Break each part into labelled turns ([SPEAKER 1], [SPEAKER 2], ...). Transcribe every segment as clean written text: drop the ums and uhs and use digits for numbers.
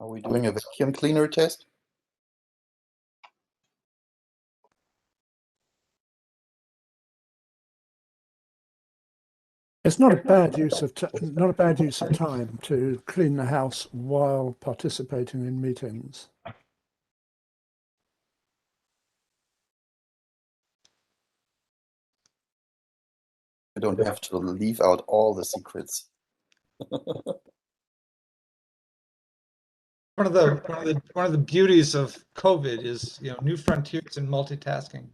[SPEAKER 1] Are we doing a vacuum cleaner test?
[SPEAKER 2] It's not a bad use of time to clean the house while participating in meetings.
[SPEAKER 1] I don't have to leave out all the secrets.
[SPEAKER 3] One of the beauties of COVID is, new frontiers in multitasking.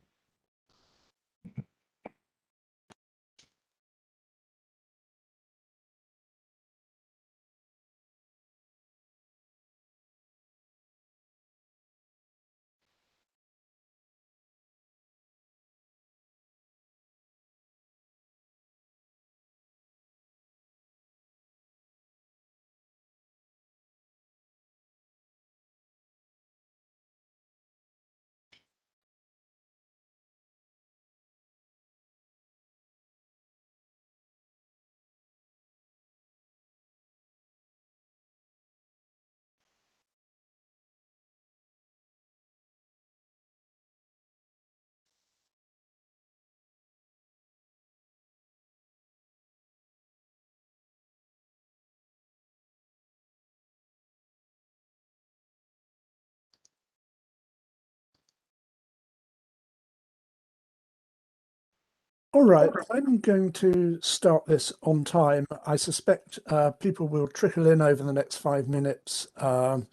[SPEAKER 2] All right, I'm going to start this on time. I suspect people will trickle in over the next 5 minutes as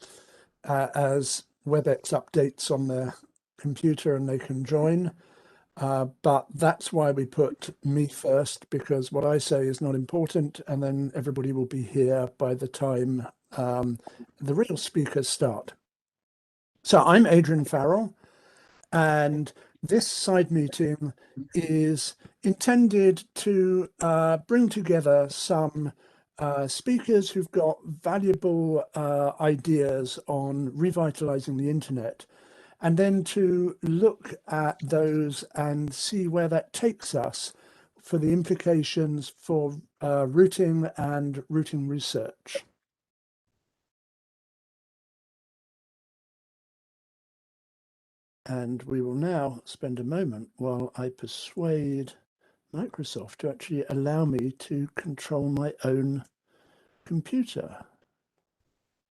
[SPEAKER 2] WebEx updates on their computer and they can join. But that's why we put me first, because what I say is not important, and then everybody will be here by the time the real speakers start. So I'm Adrian Farrell, and this side meeting is intended to bring together some speakers who've got valuable ideas on revitalizing the internet, and then to look at those and see where that takes us for the implications for routing and routing research. And we will now spend a moment while I persuade Microsoft to actually allow me to control my own computer.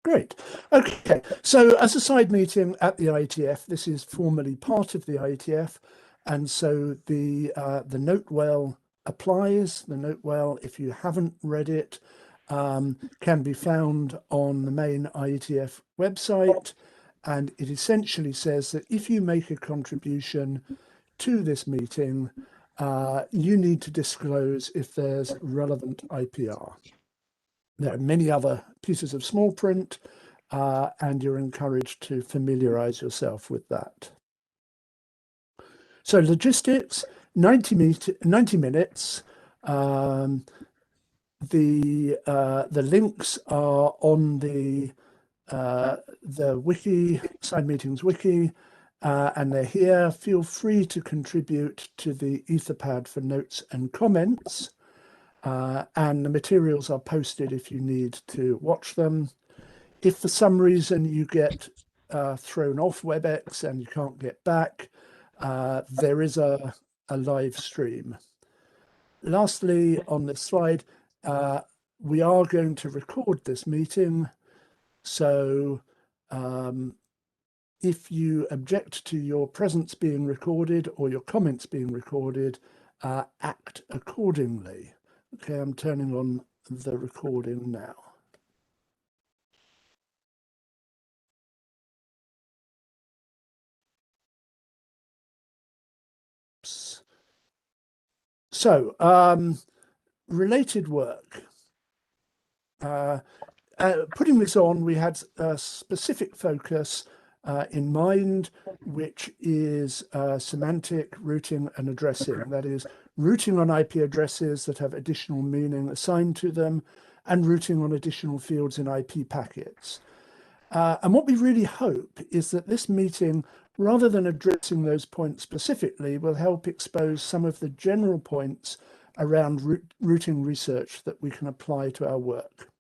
[SPEAKER 2] Great. Okay, so as a side meeting at the IETF, this is formally part of the IETF, and so the note well applies. The note well, if you haven't read it, can be found on the main IETF website. And it essentially says that if you make a contribution to this meeting, you need to disclose if there's relevant IPR. There are many other pieces of small print, and you're encouraged to familiarize yourself with that. So logistics, 90 minutes. The links are on the wiki, Side Meetings wiki, and they're here. Feel free to contribute to the Etherpad for notes and comments, and the materials are posted if you need to watch them. If for some reason you get thrown off WebEx and you can't get back, there is a live stream. Lastly, on this slide, we are going to record this meeting. So if you object to your presence being recorded or your comments being recorded, act accordingly. Okay, I'm turning on the recording now. So, related work. Putting this on, we had a specific focus in mind, which is semantic routing and addressing. That is, routing on IP addresses that have additional meaning assigned to them, and routing on additional fields in IP packets. And what we really hope is that this meeting, rather than addressing those points specifically, will help expose some of the general points around routing research that we can apply to our work.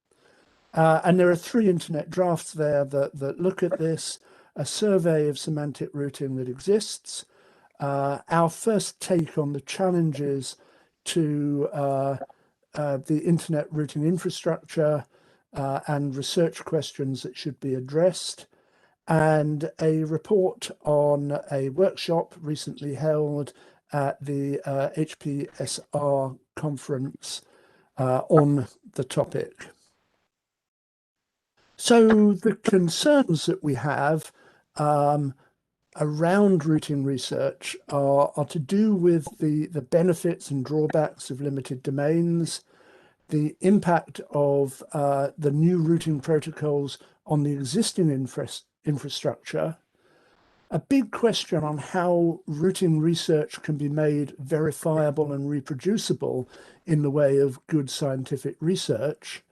[SPEAKER 2] And there are 3 internet drafts there that look at this: a survey of semantic routing that exists, our first take on the challenges to the internet routing infrastructure and research questions that should be addressed, and a report on a workshop recently held at the HPSR conference on the topic. So the concerns that we have around routing research are to do with the benefits and drawbacks of limited domains, the impact of the new routing protocols on the existing infrastructure, a big question on how routing research can be made verifiable and reproducible in the way of good scientific research,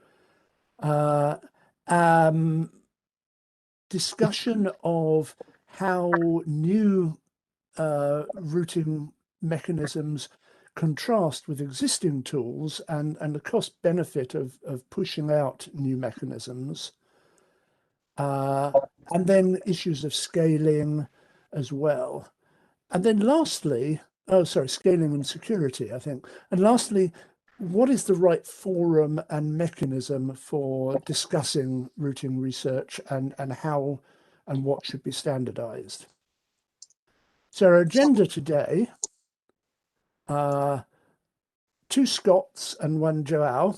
[SPEAKER 2] discussion of how new routing mechanisms contrast with existing tools and the cost benefit of pushing out new mechanisms. And then issues of scaling as well. And then lastly, scaling and security, I think. And lastly, what is the right forum and mechanism for discussing routing research and how and what should be standardized? So our agenda today, 2 Scots and 1 Joao.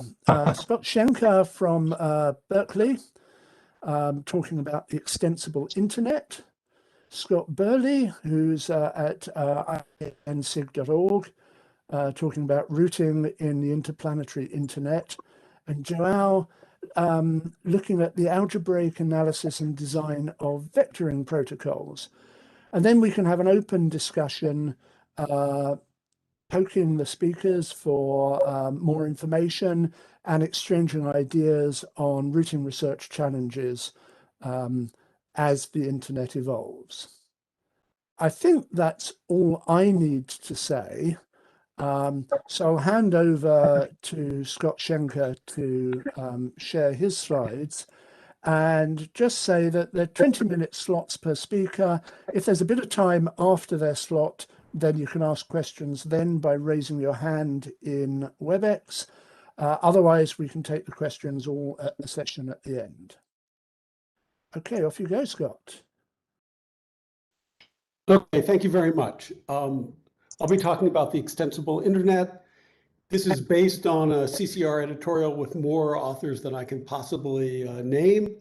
[SPEAKER 2] Scott Schenker from Berkeley, talking about the extensible internet. Scott Burley, who's at insig.org, talking about routing in the interplanetary internet. And Joao, looking at the algebraic analysis and design of vectoring protocols. And then we can have an open discussion, poking the speakers for more information and exchanging ideas on routing research challenges as the internet evolves. I think that's all I need to say. So I'll hand over to Scott Schenker to share his slides, and just say that they're 20-minute slots per speaker. If there's a bit of time after their slot, then you can ask questions then by raising your hand in WebEx. Otherwise, we can take the questions all at the session at the end. Okay, off you go, Scott.
[SPEAKER 4] Okay, thank you very much. I'll be talking about the extensible internet. This is based on a CCR editorial with more authors than I can possibly name,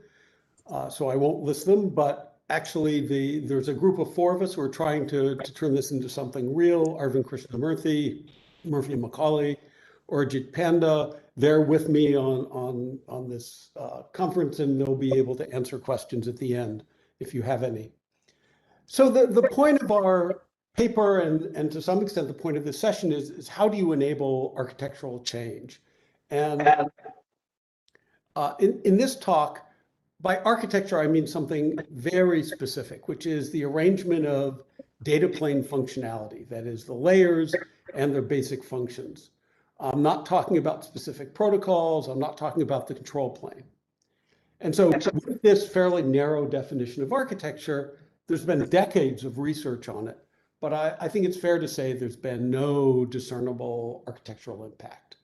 [SPEAKER 4] so I won't list them, but actually there's a group of 4 of us who are trying to turn this into something real. Arvind Krishnamurthy, Murphy Macaulay, Arijit Panda, they're with me on this conference, and they'll be able to answer questions at the end if you have any. So the point of our paper, and to some extent the point of this session, is how do you enable architectural change? And in this talk, by architecture, I mean something very specific, which is the arrangement of data plane functionality, that is the layers and their basic functions. I'm not talking about specific protocols. I'm not talking about the control plane. And so with this fairly narrow definition of architecture, there's been decades of research on it, but I think it's fair to say there's been no discernible architectural impact.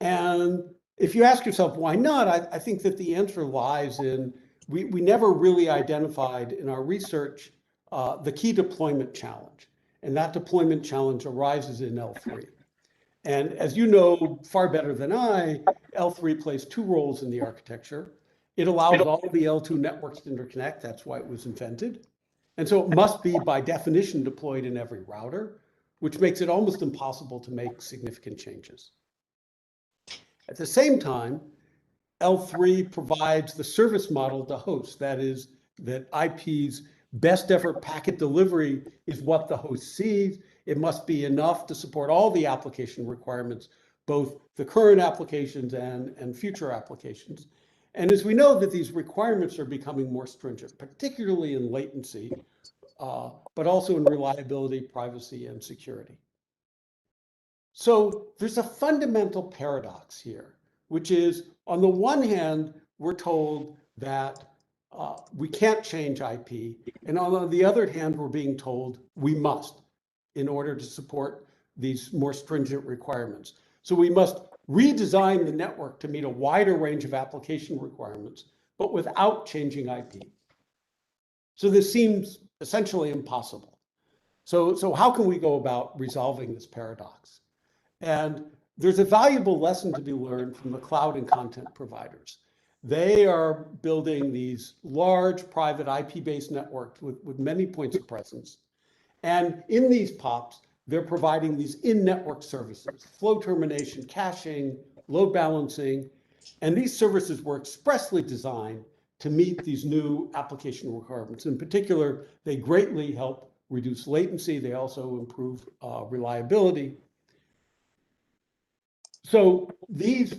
[SPEAKER 4] And if you ask yourself why not, I think that the answer lies in we never really identified in our research the key deployment challenge. And that deployment challenge arises in L3. And as you know far better than I, L3 plays 2 roles in the architecture. It allows all of the L2 networks to interconnect. That's why it was invented. And so it must be, by definition, deployed in every router, which makes it almost impossible to make significant changes. At the same time, L3 provides the service model to host. That is, that IP's best effort packet delivery is what the host sees. It must be enough to support all the application requirements, both the current applications and future applications. And as we know that these requirements are becoming more stringent, particularly in latency, but also in reliability, privacy, and security. So there's a fundamental paradox here, which is on the one hand, we're told that we can't change IP. And on the other hand, we're being told we must in order to support these more stringent requirements. So we must redesign the network to meet a wider range of application requirements, but without changing IP. So this seems essentially impossible. So how can we go about resolving this paradox? And there's a valuable lesson to be learned from the cloud and content providers. They are building these large private IP-based networks with many points of presence. And in these POPs, they're providing these in-network services, flow termination, caching, load balancing. And these services were expressly designed to meet these new application requirements. In particular, they greatly help reduce latency. They also improve reliability. So these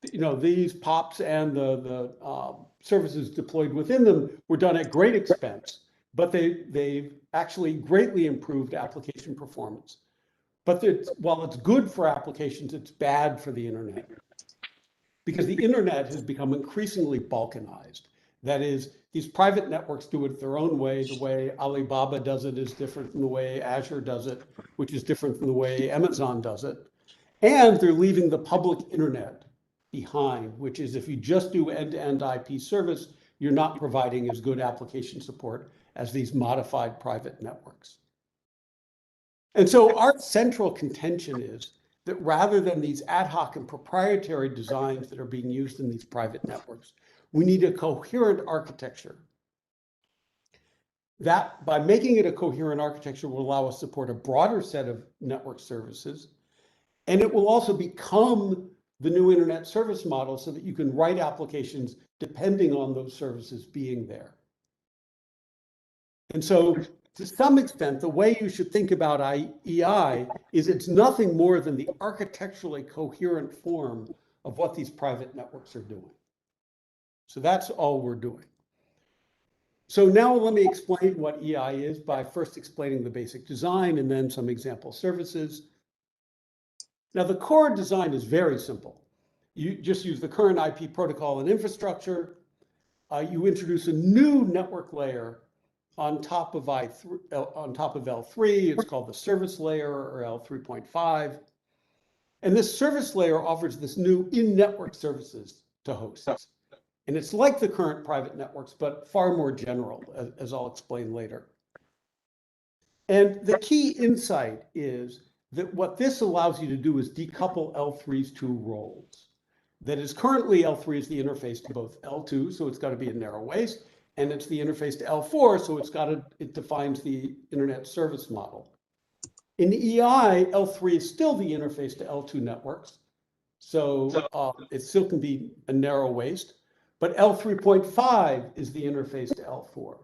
[SPEAKER 4] POPs and the services deployed within them were done at great expense, but they've actually greatly improved application performance. But while it's good for applications, it's bad for the internet, because the internet has become increasingly balkanized. That is, these private networks do it their own way. The way Alibaba does it is different from the way Azure does it, which is different from the way Amazon does it. And they're leaving the public internet behind, which is if you just do end-to-end IP service, you're not providing as good application support as these modified private networks. And so our central contention is that rather than these ad hoc and proprietary designs that are being used in these private networks, we need a coherent architecture. That, by making it a coherent architecture, will allow us to support a broader set of network services. And it will also become the new internet service model so that you can write applications depending on those services being there. And so to some extent, the way you should think about EI is it's nothing more than the architecturally coherent form of what these private networks are doing. So that's all we're doing. So now let me explain what EI is by first explaining the basic design and then some example services. Now, the core design is very simple. You just use the current IP protocol and infrastructure. You introduce a new network layer on top of L3. It's called the service layer, or L3.5. And this service layer offers this new in-network services to hosts. And it's like the current private networks, but far more general, as I'll explain later. And the key insight is that what this allows you to do is decouple L3's two roles. That is, currently L3 is the interface to both L2, so it's got to be a narrow waist, and it's the interface to L4, so it defines the internet service model. In EI, L3 is still the interface to L2 networks, so it still can be a narrow waist, but L3.5 is the interface to L4.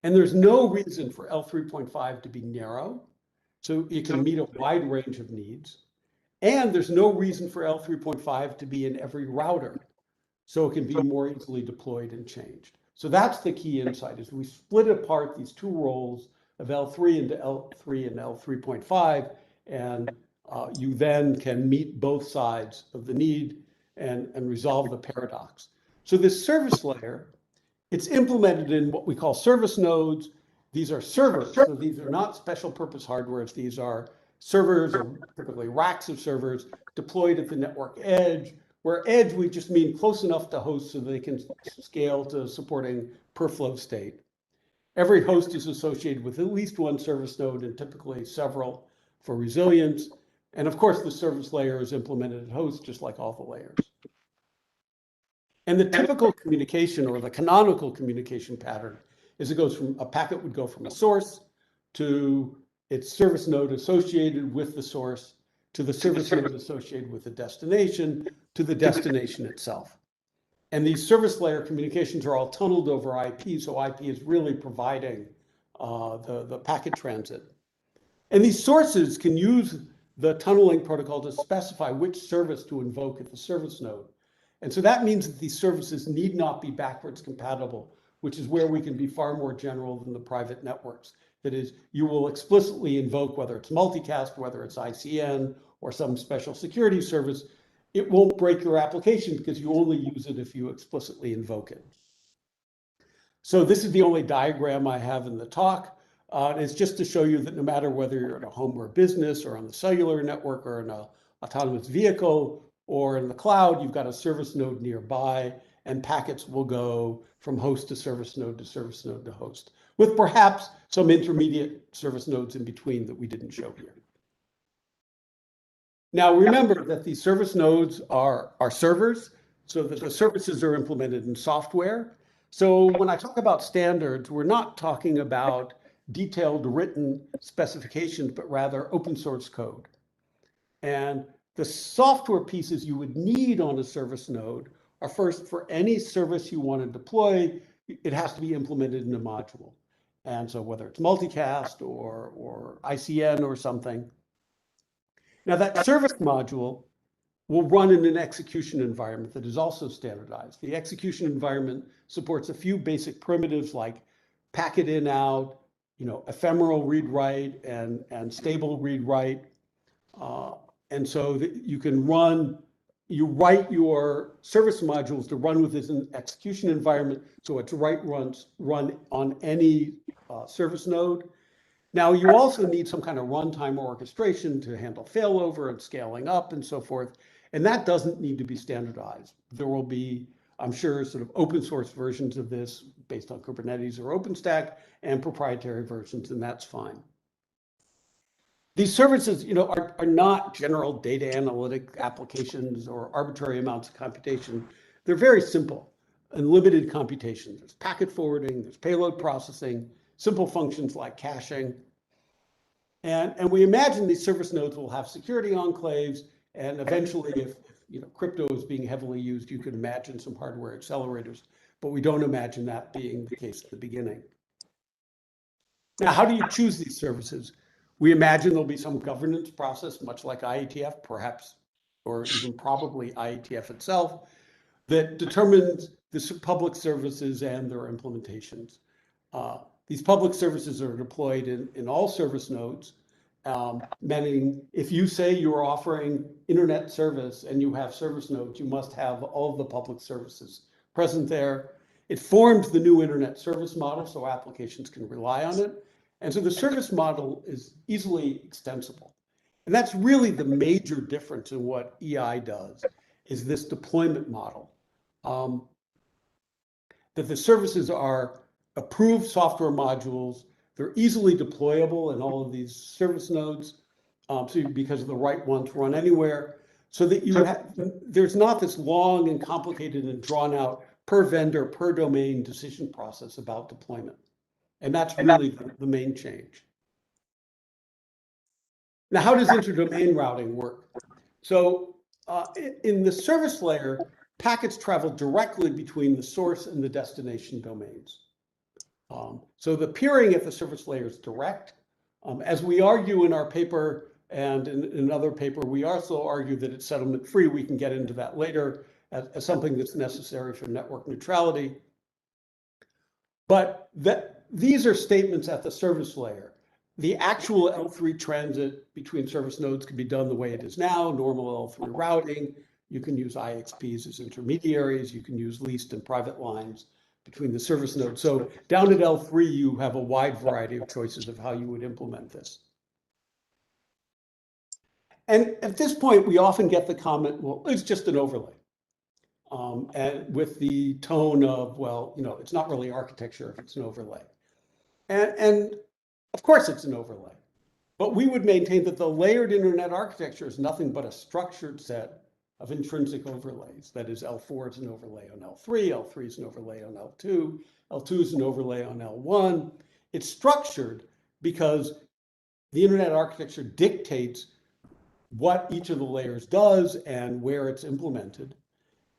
[SPEAKER 4] And there's no reason for L3.5 to be narrow, so it can meet a wide range of needs. And there's no reason for L3.5 to be in every router, so it can be more easily deployed and changed. So that's the key insight, is we split apart these two roles of L3 into L3 and L3.5, and you then can meet both sides of the need and resolve the paradox. So this service layer, it's implemented in what we call service nodes. These are servers, so these are not special purpose hardware. These are servers, or typically racks of servers, deployed at the network edge, where edge we just mean close enough to hosts so they can scale to supporting per flow state. Every host is associated with at least one service node and typically several for resilience. And of course, the service layer is implemented at host, just like all the layers. And the typical communication, or the canonical communication pattern, is a packet would go from a source to its service node associated with the source, to the service node associated with the destination, to the destination itself. And these service layer communications are all tunneled over IP, so IP is really providing the packet transit. And these sources can use the tunneling protocol to specify which service to invoke at the service node. And so that means that these services need not be backwards compatible, which is where we can be far more general than the private networks. That is, you will explicitly invoke whether it's multicast, whether it's ICN, or some special security service, it won't break your application because you only use it if you explicitly invoke it. So this is the only diagram I have in the talk. It's just to show you that no matter whether you're in a home or business or on the cellular network or in an autonomous vehicle or in the cloud, you've got a service node nearby, and packets will go from host to service node to service node to host, with perhaps some intermediate service nodes in between that we didn't show here. Now remember that these service nodes are servers, so that the services are implemented in software. So when I talk about standards, we're not talking about detailed written specifications, but rather open source code. And the software pieces you would need on a service node are, first, for any service you want to deploy, it has to be implemented in a module. And so whether it's multicast or ICN or something. Now that service module will run in an execution environment that is also standardized. The execution environment supports a few basic primitives like packet in out, ephemeral read write and stable read write. And so that you can you write your service modules to run within an execution environment, so its write run on any service node. Now, you also need some kind of runtime orchestration to handle failover and scaling up and so forth. And that doesn't need to be standardized. There will be, I'm sure, sort of open source versions of this based on Kubernetes or OpenStack and proprietary versions, and that's fine. These services, are not general data analytic applications or arbitrary amounts of computation. They're very simple and limited computation. There's packet forwarding, there's payload processing, simple functions like caching. And we imagine these service nodes will have security enclaves, and eventually, if crypto is being heavily used, you can imagine some hardware accelerators, but we don't imagine that being the case at the beginning. Now, how do you choose these services? We imagine there'll be some governance process, much like IETF, perhaps, or even probably IETF itself, that determines the public services and their implementations. These public services are deployed in all service nodes, meaning if you say you're offering internet service and you have service nodes, you must have all of the public services present there. It forms the new internet service model so applications can rely on it. And so the service model is easily extensible. And that's really the major difference in what EI does, is this deployment model. That the services are approved software modules. They're easily deployable in all of these service nodes, because the right ones run anywhere, so that there's not this long and complicated and drawn out per vendor, per domain decision process about deployment. And that's really the main change. Now, how does inter-domain routing work? So in the service layer, packets travel directly between the source and the destination domains. So the peering at the service layer is direct. As we argue in our paper and in another paper, we also argue that it's settlement free. We can get into that later as something that's necessary for network neutrality. But these are statements at the service layer. The actual L3 transit between service nodes can be done the way it is now, normal L3 routing. You can use IXPs as intermediaries. You can use leased and private lines between the service nodes. So down at L3, you have a wide variety of choices of how you would implement this. And at this point, we often get the comment, well, it's just an overlay. And with the tone of, well, it's not really architecture if it's an overlay. And of course it's an overlay. But we would maintain that the layered internet architecture is nothing but a structured set of intrinsic overlays. That is, L4 is an overlay on L3, L3 is an overlay on L2, L2 is an overlay on L1. It's structured because the internet architecture dictates what each of the layers does and where it's implemented.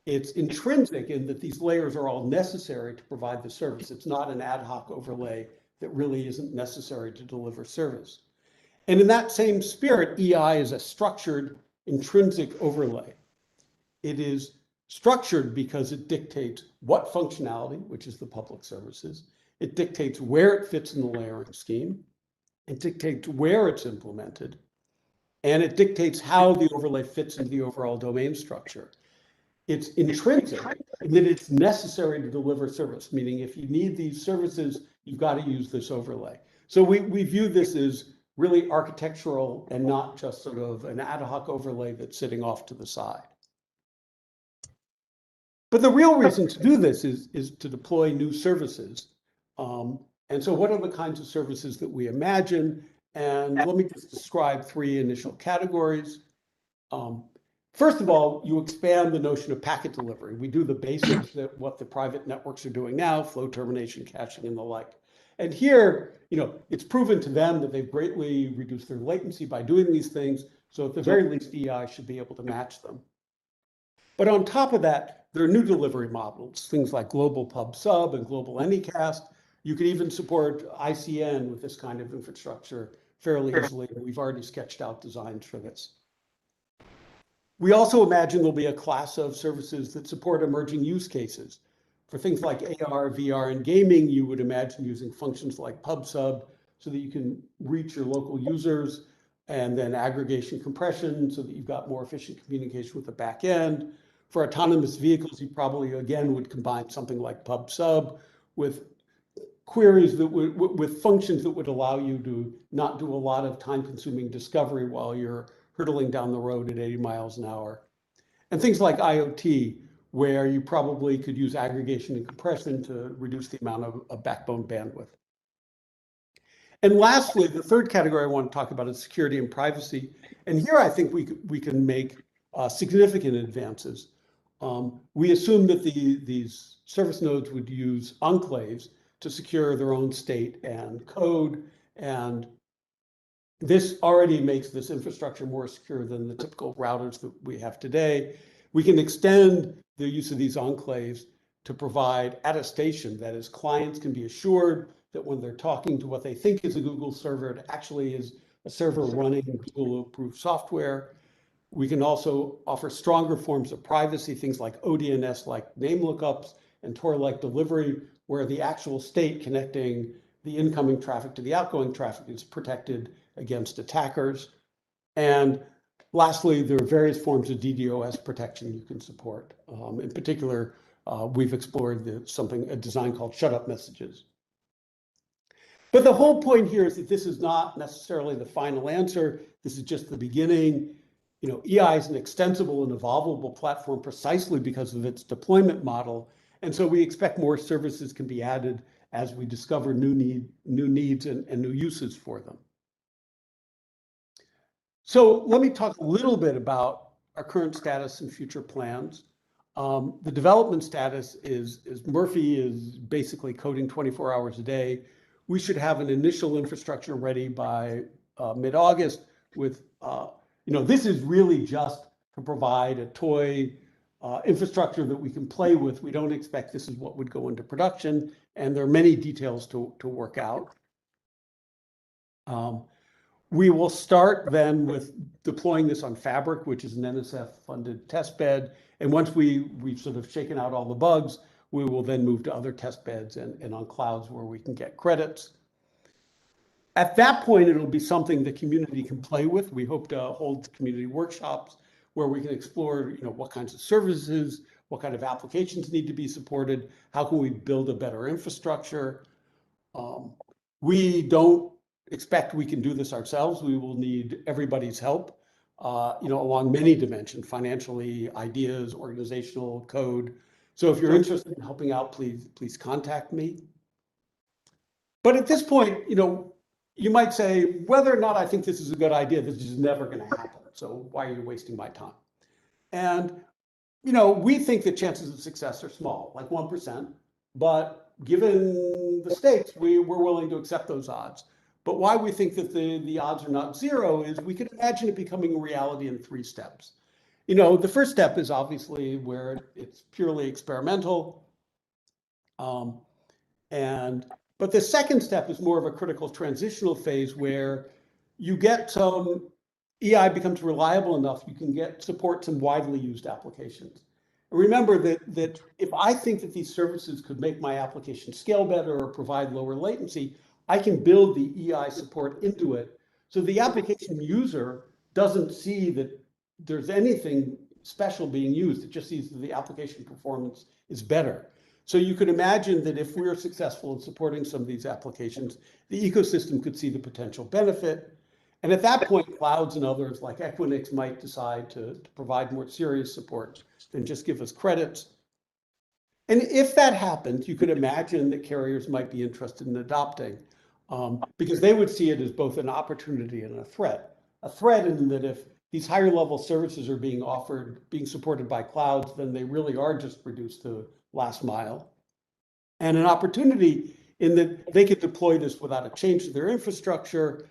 [SPEAKER 4] It's intrinsic in that these layers are all necessary to provide the service. It's not an ad hoc overlay that really isn't necessary to deliver service. And in that same spirit, EI is a structured intrinsic overlay. It is structured because it dictates what functionality, which is the public services. It dictates where it fits in the layering scheme. It dictates where it's implemented. and it dictates how the overlay fits into the overall domain structure. It's intrinsic in that it's necessary to deliver service, meaning if you need these services, you've got to use this overlay. So we view this as really architectural and not just sort of an ad hoc overlay that's sitting off to the side. But the real reason to do this is to deploy new services. And so what are the kinds of services that we imagine? And let me just describe three initial categories. First of all, you expand the notion of packet delivery. We do the basics that what the private networks are doing now, flow termination, caching, and the like. And here, it's proven to them that they've greatly reduced their latency by doing these things. So at the very least, EI should be able to match them. But on top of that, there are new delivery models, things like global pub sub and global anycast. You could even support ICN with this kind of infrastructure fairly easily. We've already sketched out designs for this. We also imagine there'll be a class of services that support emerging use cases. For things like AR, VR, and gaming, you would imagine using functions like PubSub so that you can reach your local users, and then aggregation compression so that you've got more efficient communication with the back end. For autonomous vehicles, you probably, again, would combine something like PubSub with queries that with functions that would allow you to not do a lot of time-consuming discovery while you're hurtling down the road at 80 miles an hour. And things like IoT, where you probably could use aggregation and compression to reduce the amount of backbone bandwidth. And lastly, the third category I want to talk about is security and privacy. And here I think we can make significant advances. We assume that these service nodes would use enclaves to secure their own state and code. And this already makes this infrastructure more secure than the typical routers that we have today. We can extend the use of these enclaves to provide attestation. That is, clients can be assured that when they're talking to what they think is a Google server, it actually is a server running Google-approved software. We can also offer stronger forms of privacy, things like ODNS, like name lookups, and Tor-like delivery, where the actual state connecting the incoming traffic to the outgoing traffic is protected against attackers. And lastly, there are various forms of DDoS protection you can support. In particular, we've explored a design called shut-up messages. But the whole point here is that this is not necessarily the final answer. This is just the beginning. EI is an extensible and evolvable platform precisely because of its deployment model. And so we expect more services can be added as we discover new needs and new uses for them. So let me talk a little bit about our current status and future plans. The development status is Murphy is basically coding 24 hours a day. We should have an initial infrastructure ready by mid-August with, this is really just to provide a toy infrastructure that we can play with. We don't expect this is what would go into production, and there are many details to work out. We will start then with deploying this on Fabric, which is an NSF-funded test bed. And once we've sort of shaken out all the bugs, we will then move to other test beds and on clouds where we can get credits. At that point, it'll be something the community can play with. We hope to hold community workshops where we can explore, what kinds of services, what kind of applications need to be supported, how can we build a better infrastructure. We don't expect we can do this ourselves. We will need everybody's help, along many dimensions, financially, ideas, organizational, code. So if you're interested in helping out, please contact me. But at this point, you might say, whether or not I think this is a good idea, this is never going to happen. So why are you wasting my time? And, we think the chances of success are small, like 1%. But given the stakes, we're willing to accept those odds. But why we think that the odds are not zero is we could imagine it becoming a reality in 3 steps. The first step is obviously where it's purely experimental. But the second step is more of a critical transitional phase where you get some EI becomes reliable enough, you can get support some widely used applications. And remember that if I think that these services could make my application scale better or provide lower latency, I can build the EI support into it. So the application user doesn't see that there's anything special being used. It just sees that the application performance is better. So you could imagine that if we're successful in supporting some of these applications, the ecosystem could see the potential benefit. And at that point, clouds and others like Equinix might decide to provide more serious support than just give us credits. And if that happened, you could imagine that carriers might be interested in adopting, because they would see it as both an opportunity and a threat. A threat in that if these higher level services are being offered, being supported by clouds, then they really are just reduced to last mile. And an opportunity in that they could deploy this without a change to their infrastructure,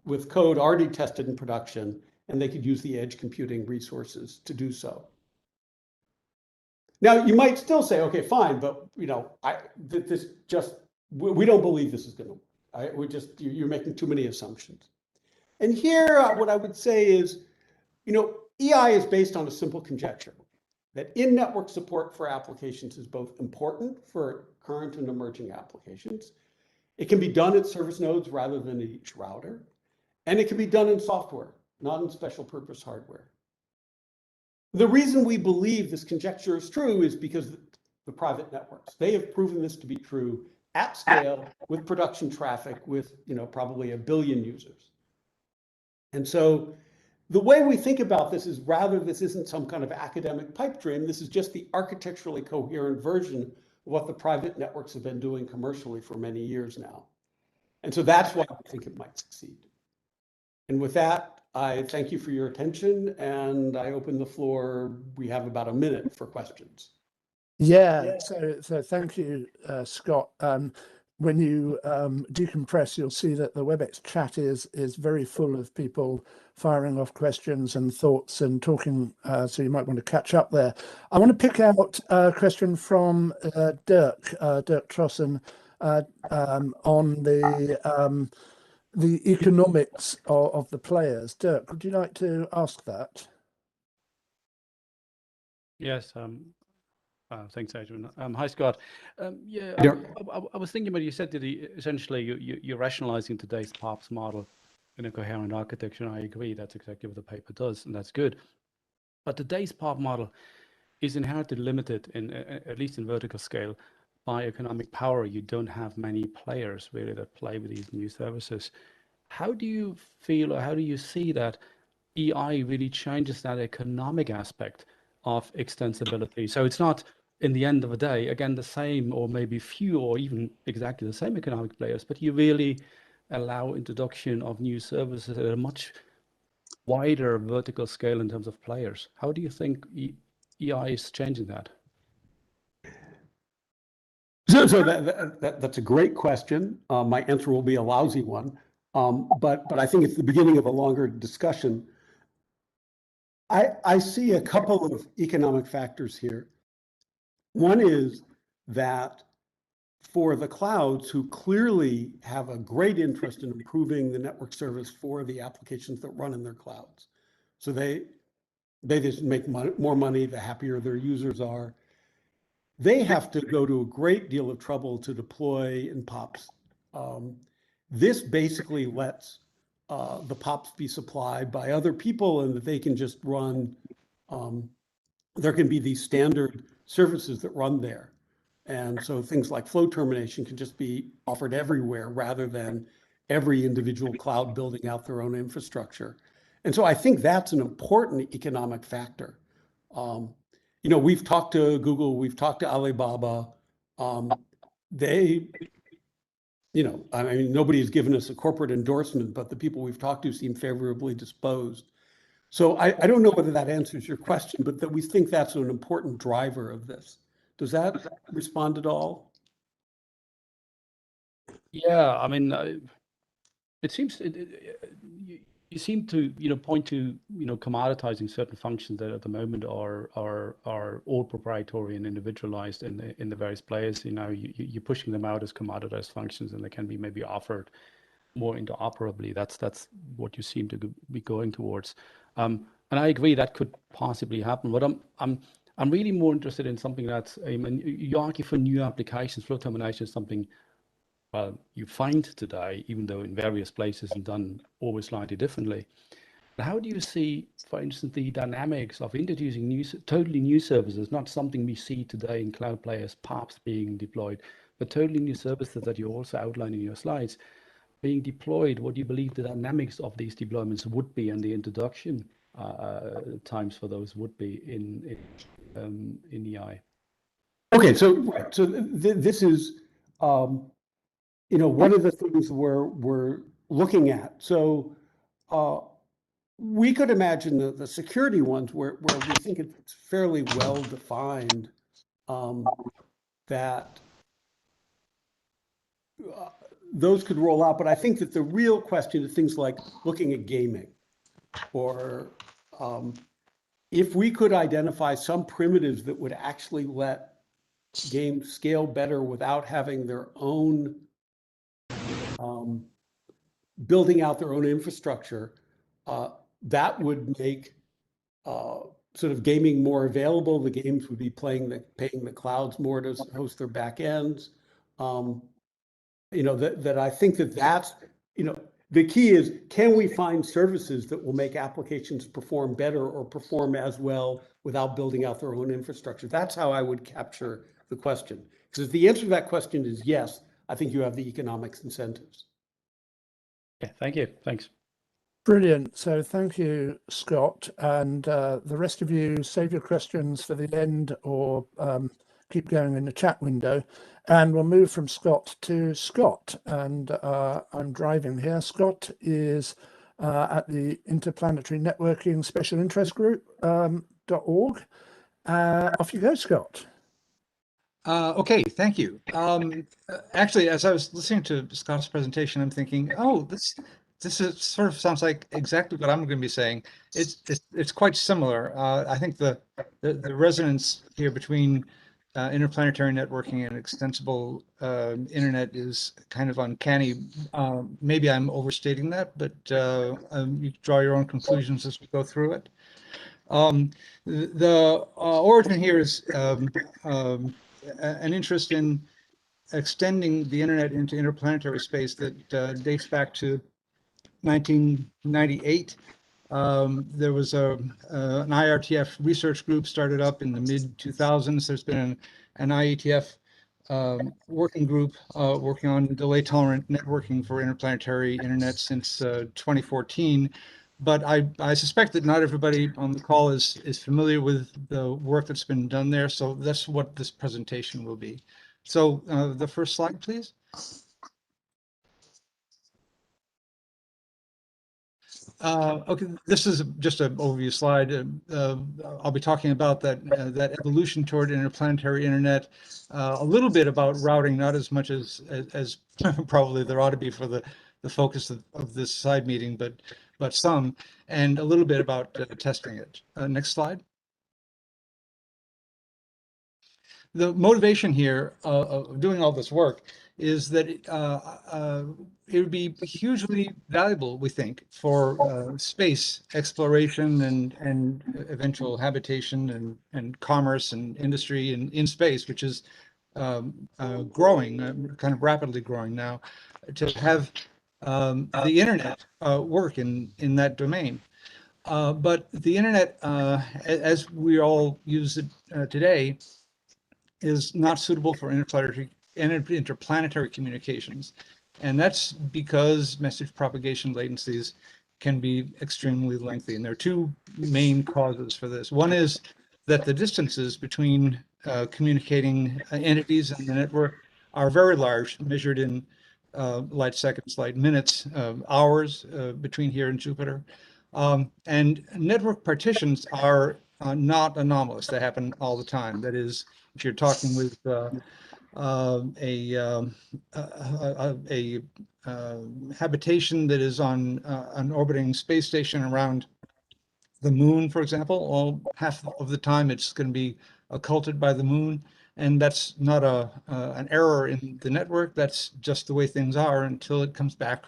[SPEAKER 4] with code already tested in production, and they could use the edge computing resources to do so. Now, you might still say, okay, fine, but we don't believe this is going to. You're making too many assumptions. And here, what I would say is, EI is based on a simple conjecture that in-network support for applications is both important for current and emerging applications. It can be done at service nodes rather than at each router. And it can be done in software, not in special purpose hardware. The reason we believe this conjecture is true is because the private networks, they have proven this to be true at scale with production traffic with probably 1 billion users. And so the way we think about this is rather this isn't some kind of academic pipe dream, this is just the architecturally coherent version of what the private networks have been doing commercially for many years now. And so that's why I think it might succeed. And with that, I thank you for your attention, and I open the floor. We have about a minute for questions.
[SPEAKER 2] Yeah, so thank you, Scott. When you decompress, you'll see that the WebEx chat is very full of people firing off questions and thoughts and talking, so you might want to catch up there. I want to pick out a question from Dirk Trossen on the economics of the players. Dirk, would you like to ask that?
[SPEAKER 5] Yes. Thanks, Adrian. Hi, Scott. Yeah, I was thinking about, you said that essentially you're rationalizing today's POPs model in a coherent architecture, and I agree, that's exactly what the paper does, and that's good. But today's POP model is inherently limited, at least in vertical scale, by economic power. You don't have many players really that play with these new services. How do you feel, or how do you see that EI really changes that economic aspect of extensibility? So it's not, in the end of the day, again, the same or maybe few or even exactly the same economic players, but you really allow introduction of new services at a much wider vertical scale in terms of players. How do you think EI is changing that?
[SPEAKER 4] So that's a great question. My answer will be a lousy one, but I think it's the beginning of a longer discussion. I see a couple of economic factors here. One is that for the clouds, who clearly have a great interest in improving the network service for the applications that run in their clouds, so they just make more money the happier their users are. They have to go to a great deal of trouble to deploy in POPs. This basically lets the POPs be supplied by other people, and that they can just run. There can be these standard services that run there. And so things like flow termination can just be offered everywhere rather than every individual cloud building out their own infrastructure. And so I think that's an important economic factor. We've talked to Google, we've talked to Alibaba. Nobody has given us a corporate endorsement, but the people we've talked to seem favorably disposed. So I don't know whether that answers your question, but that we think that's an important driver of this. Does that respond at all?
[SPEAKER 5] Yeah, I mean, it seems you seem to point to commoditizing certain functions that at the moment are all proprietary and individualized in the various players. You're pushing them out as commoditized functions, and they can be maybe offered more interoperably. That's what you seem to be going towards. And I agree that could possibly happen. But I'm really more interested in something that's, you argue for new applications. Flow termination is something, well, you find today, even though in various places and done always slightly differently. How do you see, for instance, the dynamics of introducing totally new services, not something we see today in cloud players, PARPs being deployed, but totally new services that you also outline in your slides being deployed? What do you believe the dynamics of these deployments would be, and the introduction times for those would be in EI?
[SPEAKER 4] Okay, so this is one of the things we're looking at. So we could imagine the security ones where we think it's fairly well defined that those could roll out. But I think that the real question is things like looking at gaming, or if we could identify some primitives that would actually let games scale better without having their own building out their own infrastructure, that would make sort of gaming more available. The games would be paying the clouds more to host their back ends. That I think that's, the key is, can we find services that will make applications perform better or perform as well without building out their own infrastructure? That's how I would capture the question. Because if the answer to that question is yes, I think you have the economics incentives.
[SPEAKER 5] Yeah, thank you. Thanks.
[SPEAKER 2] Brilliant. So thank you, Scott. And the rest of you, save your questions for the end, or keep going in the chat window. And we'll move from Scott to Scott. And I'm driving here. Scott is at the Interplanetary Networking Special Interest Group .org. Off you go, Scott.
[SPEAKER 3] Okay, thank you. Actually, as I was listening to Scott's presentation, I'm thinking, oh, this is sort of sounds like exactly what I'm going to be saying. It's quite similar. I think the resonance here between interplanetary networking and extensible internet is kind of uncanny. Maybe I'm overstating that, but you draw your own conclusions as we go through it. The origin here is an interest in extending the internet into interplanetary space that dates back to 1998. There was an IETF research group started up in the mid-2000s. There's been an IETF working group working on delay-tolerant networking for interplanetary internet since 2014. But I suspect that not everybody on the call is familiar with the work that's been done there. So that's what this presentation will be. So the first slide, please. Okay, this is just an overview slide. I'll be talking about that evolution toward interplanetary internet, a little bit about routing, not as much as probably there ought to be for the focus of this side meeting, but some, and a little bit about testing it. Next slide. The motivation here of doing all this work is that it would be hugely valuable, we think, for space exploration and eventual habitation and commerce and industry in space, which is growing, kind of rapidly growing now, to have the internet work in that domain. But the internet, as we all use it today, is not suitable for interplanetary communications. And that's because message propagation latencies can be extremely lengthy. And there are two main causes for this. One is that the distances between communicating entities in the network are very large, measured in light seconds, light minutes, hours between here and Jupiter. And network partitions are not anomalous. They happen all the time. That is, if you're talking with a habitation that is on an orbiting space station around the moon, for example, half of the time it's going to be occulted by the moon, and that's not an error in the network. That's just the way things are until it comes back,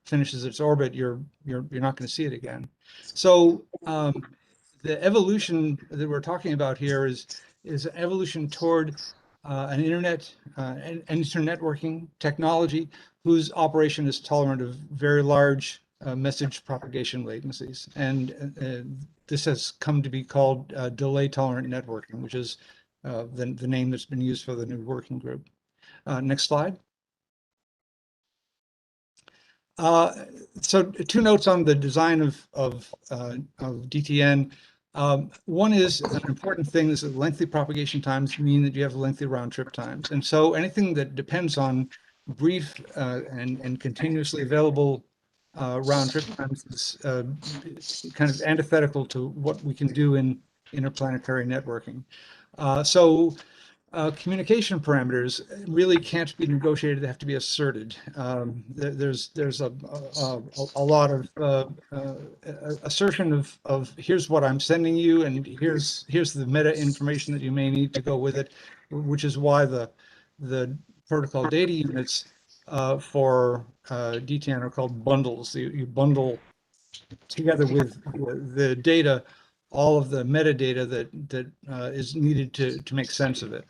[SPEAKER 3] finishes its orbit. You're not going to see it again. So the evolution that we're talking about here is an evolution toward an internet and internetworking technology whose operation is tolerant of very large message propagation latencies. And this has come to be called delay tolerant networking, which is the name that's been used for the new working group. Next slide. So 2 notes on the design of DTN. One is an important thing is that lengthy propagation times mean that you have lengthy round trip times. And so anything that depends on brief and continuously available round trip times is kind of antithetical to what we can do in interplanetary networking. Communication parameters really can't be negotiated; they have to be asserted. There's a lot of assertion of here's what I'm sending you, and here's the meta information that you may need to go with it, which is why the protocol data units for DTN are called bundles. You bundle together with the data all of the metadata that is needed to make sense of it.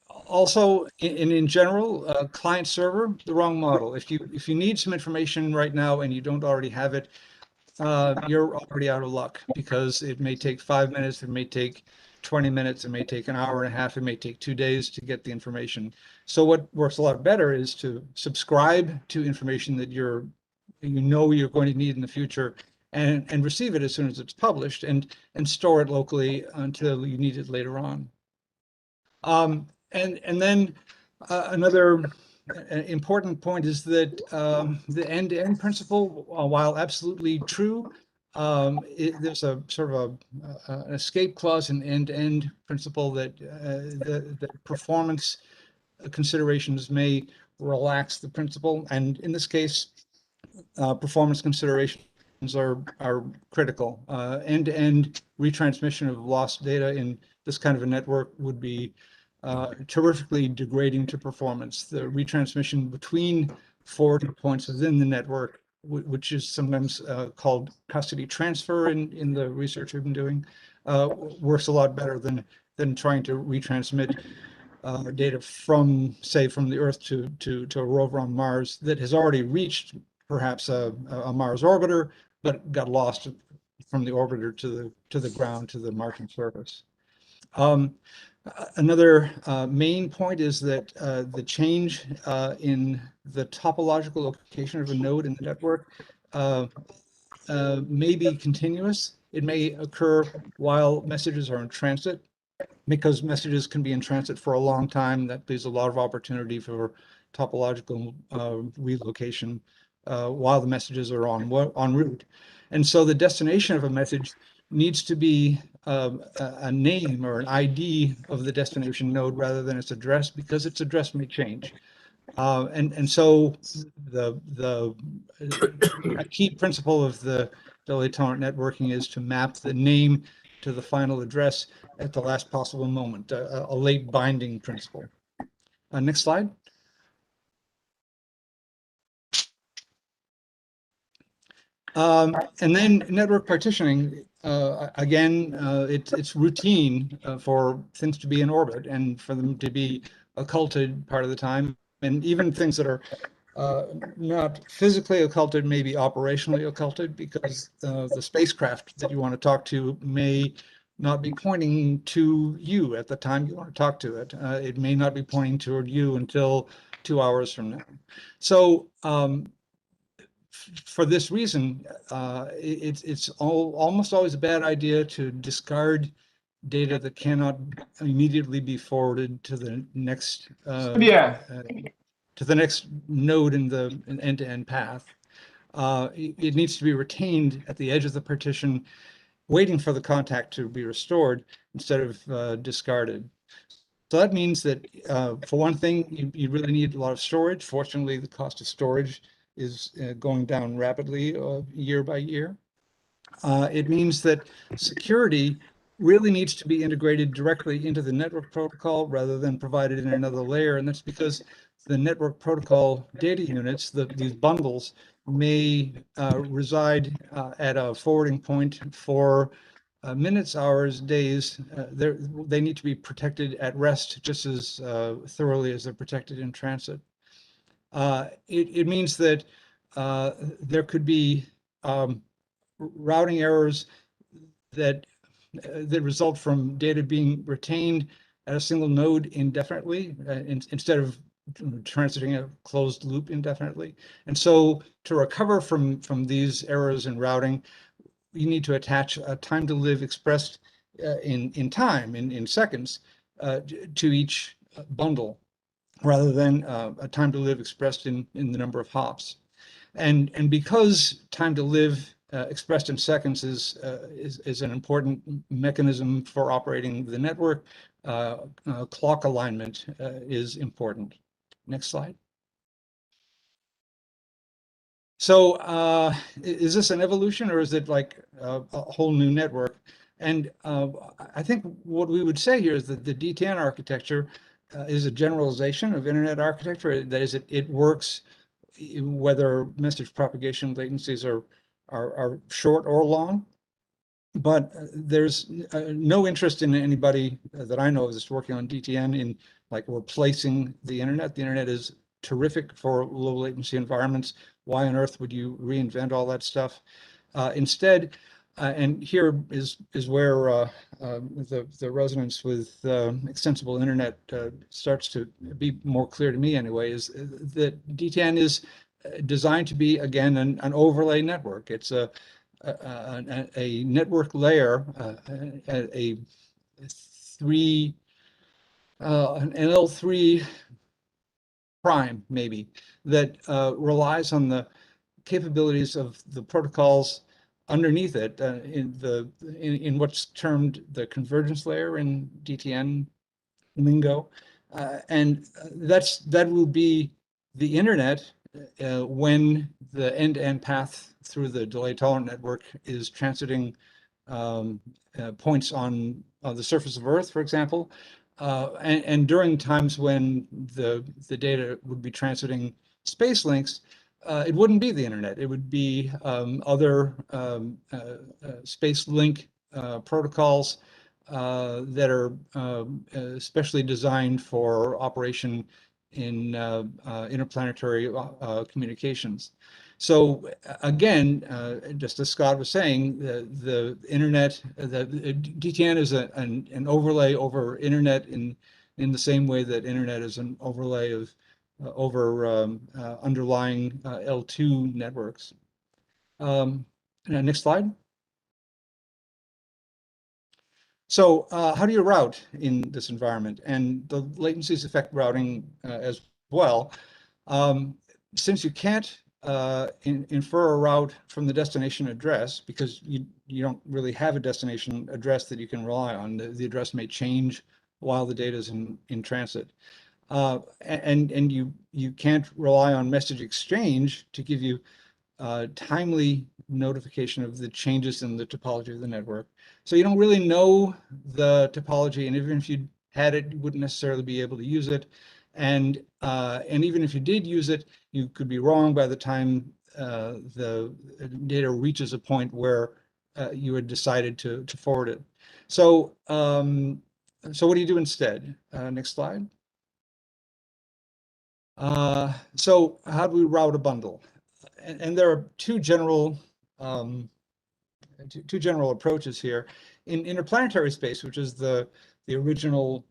[SPEAKER 3] Also, in general, client server, the wrong model. If you need some information right now and you don't already have it, you're already out of luck, because it may take 5 minutes, it may take 20 minutes, it may take an hour and a half, it may take 2 days to get the information. So what works a lot better is to subscribe to information that you know you're going to need in the future, and receive it as soon as it's published, and store it locally until you need it later on. And then another important point is that the end-to-end principle, while absolutely true, there's a sort of an escape clause in end-to-end principle that the performance considerations may relax the principle, and in this case, performance considerations are critical. End-to-end retransmission of lost data in this kind of a network would be terrifically degrading to performance. The retransmission between forwarding points within the network, which is sometimes called custody transfer in the research we've been doing, works a lot better than trying to retransmit data from, say, from the Earth to a rover on Mars that has already reached perhaps a Mars orbiter, but got lost from the orbiter to the ground, to the Martian surface. Another main point is that the change in the topological location of a node in the network may be continuous. It may occur while messages are in transit, because messages can be in transit for a long time. That leaves a lot of opportunity for topological relocation while the messages are en route. And so the destination of a message needs to be a name or an ID of the destination node rather than its address, because its address may change. And so a key principle of the delay tolerant networking is to map the name to the final address at the last possible moment, a late binding principle. Next slide. And then network partitioning, again, it's routine for things to be in orbit and for them to be occulted part of the time. And even things that are not physically occulted may be operationally occulted, because the spacecraft that you want to talk to may not be pointing to you at the time you want to talk to it. It may not be pointing toward you until 2 hours from now. So for this reason, it's almost always a bad idea to discard data that cannot immediately be forwarded to the next to the next node in the end-to-end path. It needs to be retained at the edge of the partition, waiting for the contact to be restored instead of discarded. So that means that, for one thing, you really need a lot of storage. Fortunately, the cost of storage is going down rapidly year by year. It means that security really needs to be integrated directly into the network protocol rather than provided in another layer. And that's because the network protocol data units, these bundles, may reside at a forwarding point for minutes, hours, days. They need to be protected at rest just as thoroughly as they're protected in transit. It means that there could be routing errors that result from data being retained at a single node indefinitely instead of transiting a closed loop indefinitely. And so to recover from these errors in routing, you need to attach a time to live expressed in time, in seconds, to each bundle, rather than a time to live expressed in the number of hops. And because time to live expressed in seconds is an important mechanism for operating the network, clock alignment is important. Next slide. So is this an evolution, or is it like a whole new network? And I think what we would say here is that the DTN architecture is a generalization of internet architecture. That is, it works whether message propagation latencies are short or long. But there's no interest in anybody that I know that's working on DTN in like replacing the internet. The internet is terrific for low latency environments. Why on earth would you reinvent all that stuff? Instead, and here is where the resonance with extensible internet starts to be more clear to me anyway, is that DTN is designed to be, again, an overlay network. It's a network layer, an L3 prime, maybe, that relies on the capabilities of the protocols underneath it in what's termed the convergence layer in DTN lingo. And that will be the internet when the end-to-end path through the delay-tolerant network is transiting points on the surface of Earth, for example, and during times when the data would be transiting space links, it wouldn't be the internet. It would be other space link protocols that are specially designed for operation in interplanetary communications. So again, just as Scott was saying, the internet, the DTN is an overlay over internet in the same way that internet is an overlay of over underlying L2 networks. Next slide. So how do you route in this environment? And the latencies affect routing as well. Since you can't infer a route from the destination address, because you don't really have a destination address that you can rely on. The address may change while the data is in transit. And you can't rely on message exchange to give you timely notification of the changes in the topology of the network. So you don't really know the topology, and even if you had it, you wouldn't necessarily be able to use it. And even if you did use it, you could be wrong by the time the data reaches a point where you had decided to forward it. So so what do you do instead? Next slide. So how do we route a bundle? And there are two general approaches here. In interplanetary space, which is the original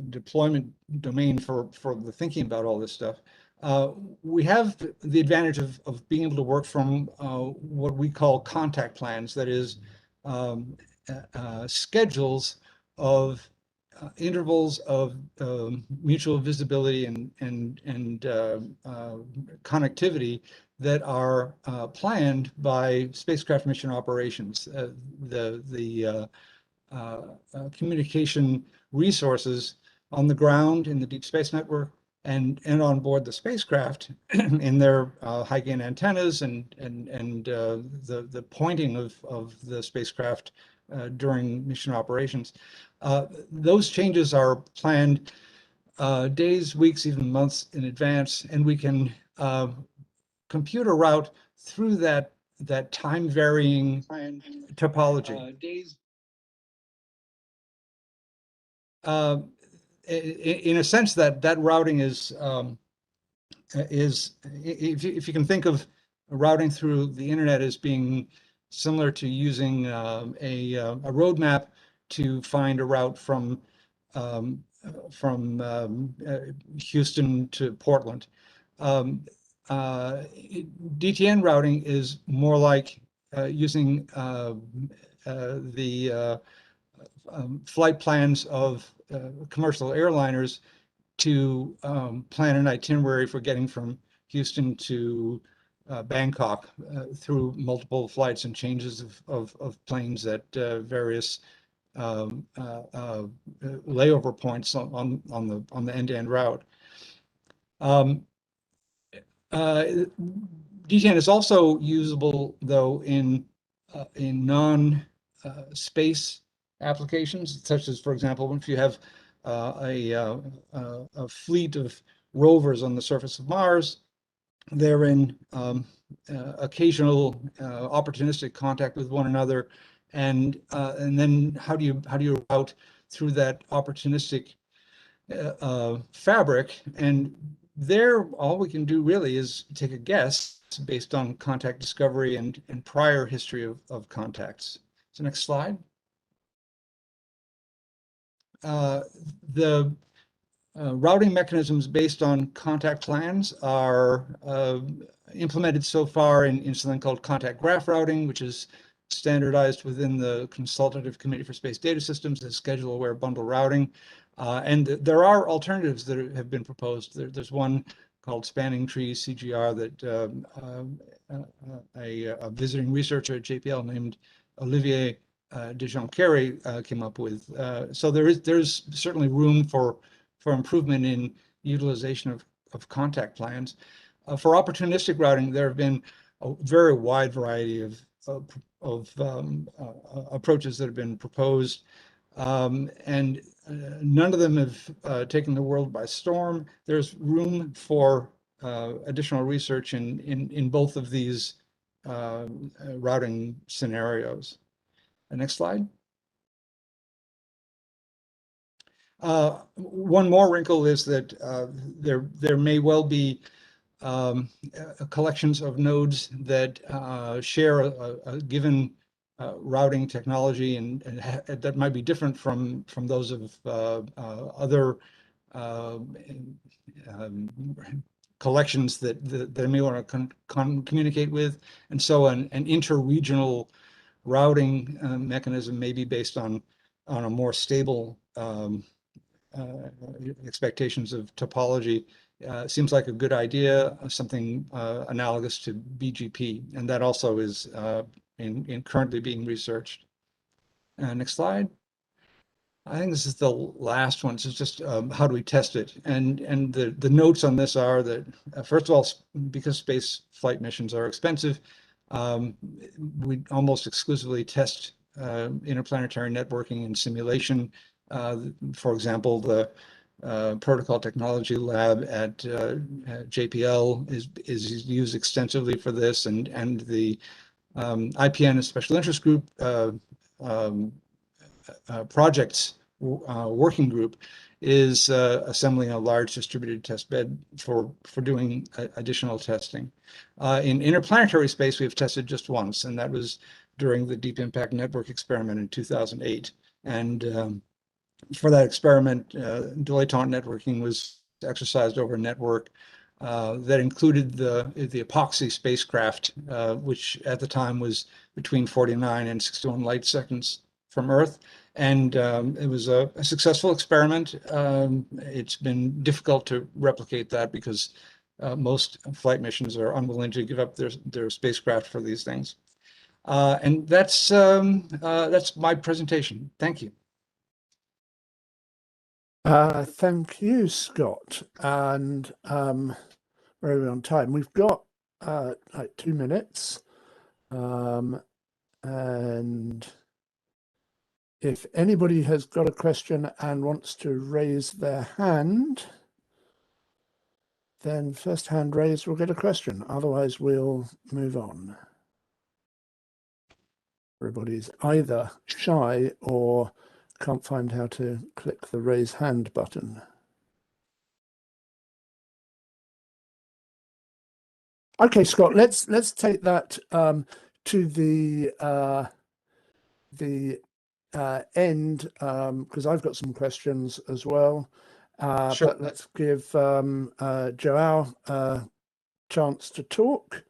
[SPEAKER 3] deployment domain for the thinking about all this stuff, we have the advantage of being able to work from what we call contact plans, that is, schedules of intervals of mutual visibility and connectivity that are planned by spacecraft mission operations. The communication resources on the ground in the Deep Space Network and on board the spacecraft in their high gain antennas and the pointing of the spacecraft during mission operations. Those changes are planned days, weeks, even months in advance, and we can compute a route through that time varying topology. In a sense, that routing is is, if you can think of routing through the internet as being similar to using a roadmap to find a route from Houston to Portland. DTN routing is more like using the flight plans of commercial airliners to plan an itinerary for getting from Houston to Bangkok through multiple flights and changes of planes at various layover points on the end-to-end route. DTN is also usable though in non-space applications, such as, for example, if you have a fleet of rovers on the surface of Mars, they're in occasional opportunistic contact with one another, and then how do you route through that opportunistic fabric? And there, all we can do really is take a guess based on contact discovery and prior history of contacts. So next slide. The routing mechanisms based on contact plans are implemented so far in something called contact graph routing, which is standardized within the Consultative Committee for Space Data Systems as schedule-aware bundle routing. And there are alternatives that have been proposed. There's one called Spanning Tree CGR that a visiting researcher at JPL named Olivier de Jonquery came up with. So there's certainly room for improvement in utilization of contact plans. For opportunistic routing, there have been a very wide variety of approaches that have been proposed, and none of them have taken the world by storm. There's room for additional research in both of these routing scenarios. Next slide. One more wrinkle is that there may well be collections of nodes that share a given routing technology, and that might be different from those of other collections that they may want to communicate with. And so an interregional routing mechanism may be based on a more stable expectations of topology. Seems like a good idea, something analogous to BGP, and that also is currently being researched. Next slide. I think this is the last one. So it's just how do we test it? And the notes on this are that first of all, because space flight missions are expensive, we almost exclusively test interplanetary networking and simulation. For example, the Protocol Technology Lab at JPL is used extensively for this, and the IPN, a special interest group, projects working group is assembling a large distributed test bed for doing additional testing. In interplanetary space, we've tested just once, and that was during the Deep Impact Network experiment in 2008. And for that experiment, dilettante networking was exercised over a network that included the epoxy spacecraft, which at the time was between 49 and 61 light seconds from Earth. And it was a successful experiment. It's been difficult to replicate that because most flight missions are unwilling to give up their spacecraft for these things. And that's my presentation. Thank you.
[SPEAKER 2] Thank you, Scott. And very on time. We've got like 2 minutes. And if anybody has got a question and wants to raise their hand, then first hand raised will get a question. Otherwise, we'll move on. Everybody's either shy or can't find how to click the raise hand button. Okay, Scott, let's take that to the end, because I've got some questions as well.
[SPEAKER 3] Sure.
[SPEAKER 2] But let's give Joao a chance to talk.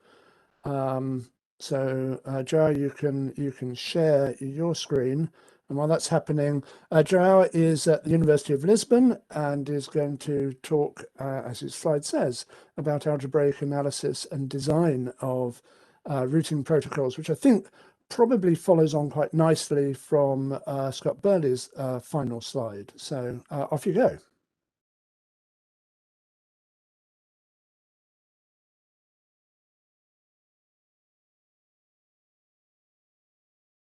[SPEAKER 2] So Joao, you can share your screen, and while that's happening, Joao is at the University of Lisbon and is going to talk, as his slide says, about algebraic analysis and design of routing protocols, which I think probably follows on quite nicely from Scott Burley's final slide. So off you go.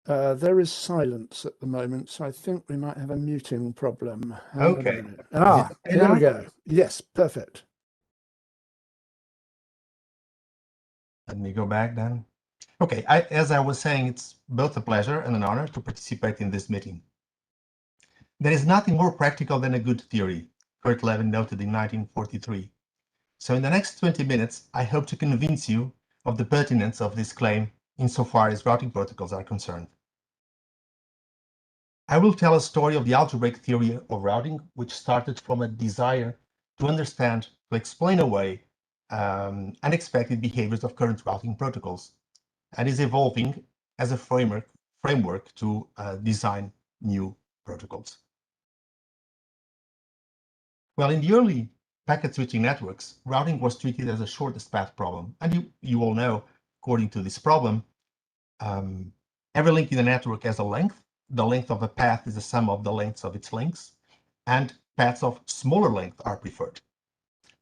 [SPEAKER 2] There is silence at the moment, so I think we might have a muting problem.
[SPEAKER 6] Okay.
[SPEAKER 2] There we go. Yes, perfect.
[SPEAKER 6] Let me go back then. Okay, as I was saying, it's both a pleasure and an honor to participate in this meeting. There is nothing more practical than a good theory, Kurt Lewin noted in 1943. So in the next 20 minutes, I hope to convince you of the pertinence of this claim insofar as routing protocols are concerned. I will tell a story of the algebraic theory of routing, which started from a desire to understand, to explain away unexpected behaviors of current routing protocols, and is evolving as a framework to design new protocols. Well, in the early packet switching networks, routing was treated as a shortest path problem. And you all know, according to this problem, every link in the network has a length. The length of a path is the sum of the lengths of its links, and paths of smaller length are preferred.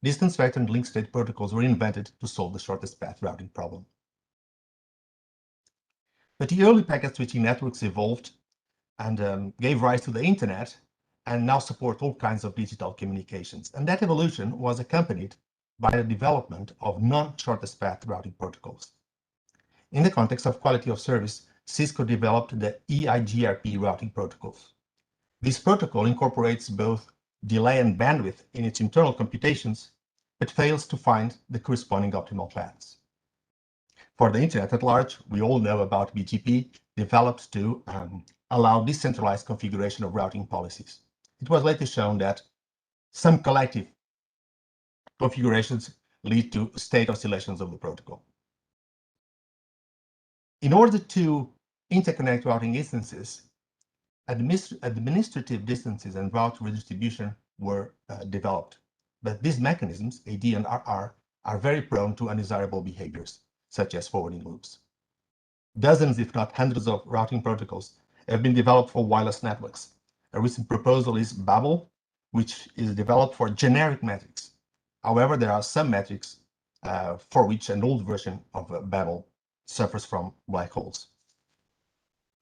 [SPEAKER 6] Distance vector and link state protocols were invented to solve the shortest path routing problem. But the early packet switching networks evolved and gave rise to the internet, and now support all kinds of digital communications. And that evolution was accompanied by the development of non-shortest path routing protocols. In the context of quality of service, Cisco developed the EIGRP routing protocols. This protocol incorporates both delay and bandwidth in its internal computations, but fails to find the corresponding optimal paths. For the internet at large, we all know about BGP, developed to allow decentralized configuration of routing policies. It was later shown that some collective configurations lead to state oscillations of the protocol. In order to interconnect routing instances, administrative distances and route redistribution were developed. But these mechanisms, AD and RR, are very prone to undesirable behaviors, such as forwarding loops. Dozens, if not hundreds, of routing protocols have been developed for wireless networks. A recent proposal is Babel, which is developed for generic metrics. However, there are some metrics for which an old version of Babel suffers from black holes.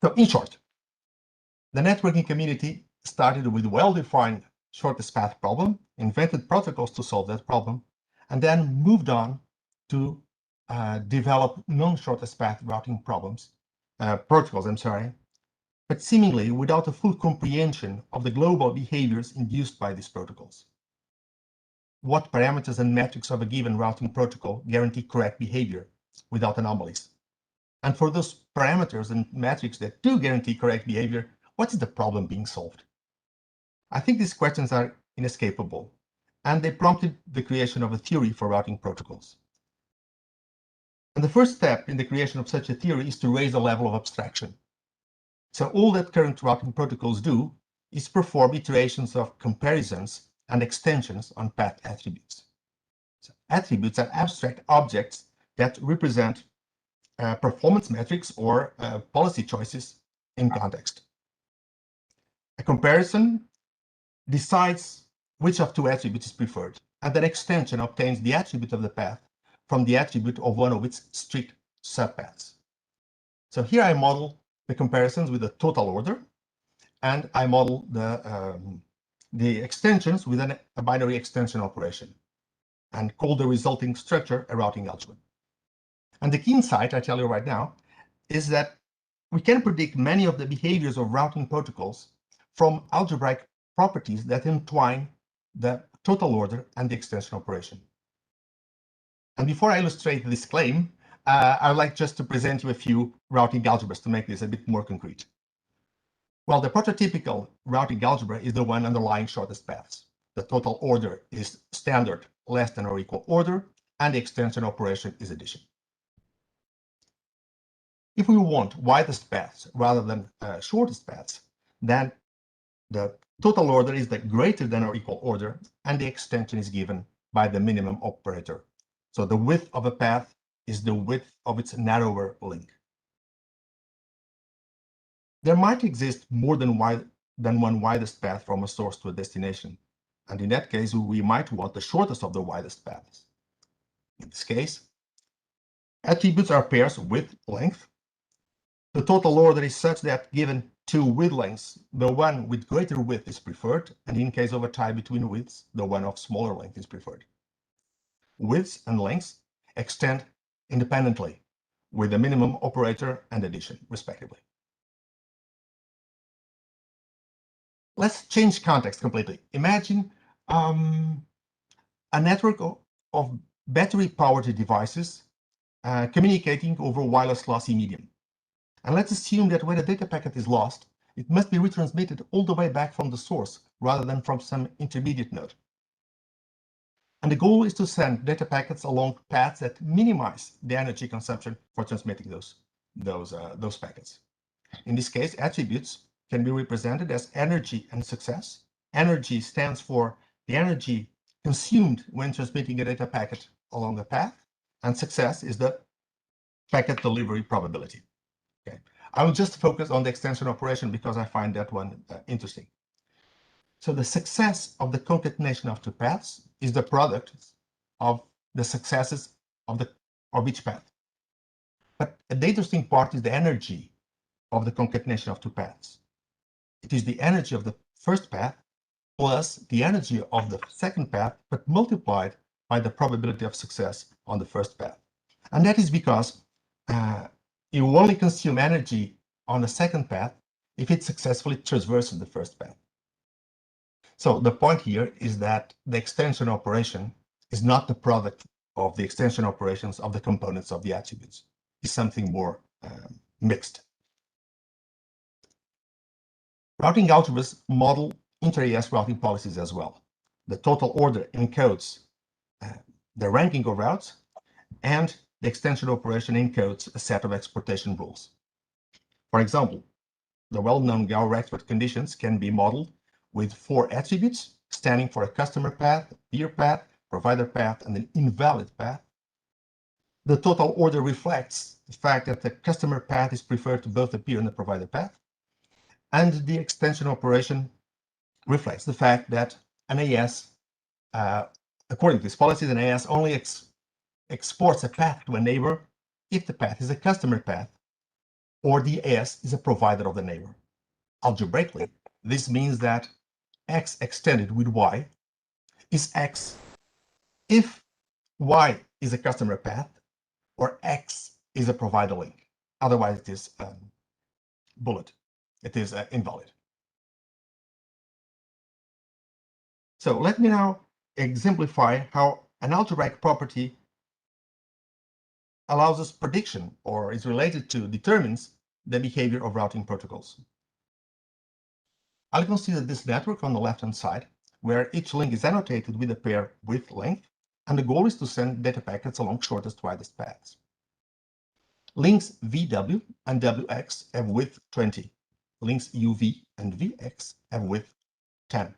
[SPEAKER 6] So in short, the networking community started with a well-defined shortest path problem, invented protocols to solve that problem, and then moved on to develop non-shortest path routing protocols, but seemingly without a full comprehension of the global behaviors induced by these protocols. What parameters and metrics of a given routing protocol guarantee correct behavior without anomalies? And for those parameters and metrics that do guarantee correct behavior, what is the problem being solved? I think these questions are inescapable, and they prompted the creation of a theory for routing protocols. And the first step in the creation of such a theory is to raise a level of abstraction. So all that current routing protocols do is perform iterations of comparisons and extensions on path attributes. So attributes are abstract objects that represent performance metrics or policy choices in context. A comparison decides which of two attributes is preferred, and an extension obtains the attribute of the path from the attribute of one of its strict subpaths. So here I model the comparisons with a total order, and I model the extensions with a binary extension operation, and call the resulting structure a routing algebra. And the key insight, I tell you right now, is that we can predict many of the behaviors of routing protocols from algebraic properties that entwine the total order and the extension operation. And before I illustrate this claim, I'd like just to present you a few routing algebras to make this a bit more concrete. Well, the prototypical routing algebra is the one underlying shortest paths. The total order is standard less than or equal order, and the extension operation is addition. If we want widest paths rather than shortest paths, then the total order is the greater than or equal order, and the extension is given by the minimum operator. So the width of a path is the width of its narrower link. There might exist more than one widest path from a source to a destination, and in that case, we might want the shortest of the widest paths. In this case, attributes are pairs with length. The total order is such that given two width lengths, the one with greater width is preferred, and in case of a tie between widths, the one of smaller length is preferred. Widths and lengths extend independently with the minimum operator and addition, respectively. Let's change context completely. Imagine a network of battery-powered devices communicating over wireless lossy medium. And let's assume that when a data packet is lost, it must be retransmitted all the way back from the source rather than from some intermediate node. And the goal is to send data packets along paths that minimize the energy consumption for transmitting those packets. In this case, attributes can be represented as energy and success. Energy stands for the energy consumed when transmitting a data packet along the path, and success is the packet delivery probability. Okay. I will just focus on the extension operation because I find that one interesting. So the success of the concatenation of two paths is the product of the successes of each path. But the interesting part is the energy of the concatenation of two paths. It is the energy of the first path plus the energy of the second path, but multiplied by the probability of success on the first path. And that is because you only consume energy on the second path if it successfully traverses the first path. So the point here is that the extension operation is not the product of the extension operations of the components of the attributes. It's something more mixed. Routing algebras model inter-AES routing policies as well. The total order encodes the ranking of routes, and the extension operation encodes a set of exportation rules. For example, the well-known Gao-Rexford conditions can be modeled with 4 attributes standing for a customer path, peer path, provider path, and an invalid path. The total order reflects the fact that the customer path is preferred to both the peer and the provider path. And the extension operation reflects the fact that an AES, according to this policy, an AES only exports a path to a neighbor if the path is a customer path or the AES is a provider of the neighbor. Algebraically, this means that X extended with Y is X if Y is a customer path or X is a provider link. Otherwise, it is bullet. It is invalid. So let me now exemplify how an algebraic property allows us prediction or is related to, determines the behavior of routing protocols. I'll consider this network on the left-hand side, where each link is annotated with a pair width length, and the goal is to send data packets along shortest widest paths. Links VW and WX have width 20. Links UV and VX have width 10.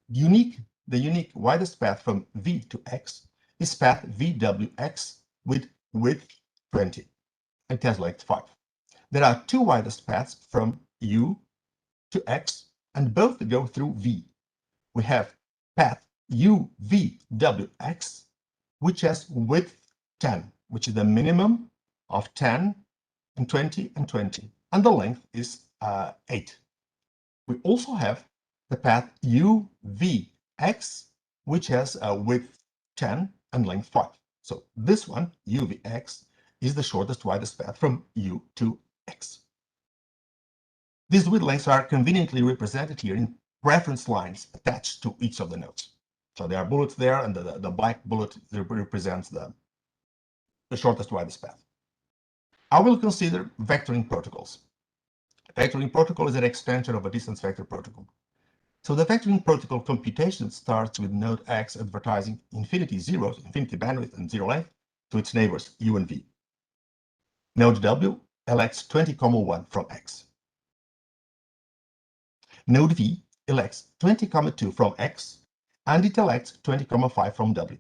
[SPEAKER 6] The unique widest path from V to X is path VWX with width 20. It has length 5. There are 2 widest paths from U to X, and both go through V. We have path UVWX, which has width 10, which is the minimum of 10 and 20 and 20, and the length is 8. We also have the path UVX, which has a width 10 and length 5. So this one, UVX, is the shortest widest path from U to X. These width lengths are conveniently represented here in reference lines attached to each of the nodes. So there are bullets there, and the black bullet represents the shortest, widest path. I will consider vectoring protocols. A vectoring protocol is an extension of a distance vector protocol. So the vectoring protocol computation starts with node X advertising infinity zeros, infinity bandwidth and zero length to its neighbors U and V. Node W elects 20,1 from X. Node V elects 20,2 from X, and it elects 20,5 from W.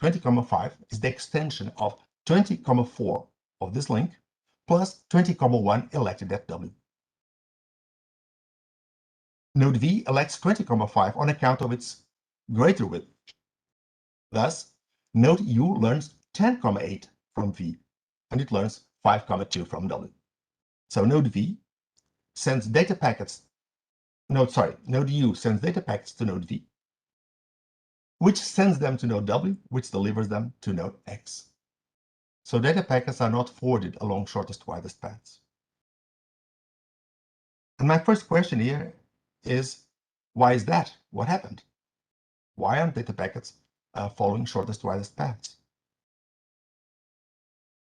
[SPEAKER 6] 20,5 is the extension of 20,4 of this link plus 20,1 elected at W. Node V elects 20,5 on account of its greater width. Thus, node U learns 10,8 from V, and it learns 5,2 from W. So node V sends data packets. Node U sends data packets to node V, which sends them to node W, which delivers them to node X. So data packets are not forwarded along shortest, widest paths. And my first question here is, why is that? What happened? Why aren't data packets following shortest, widest paths?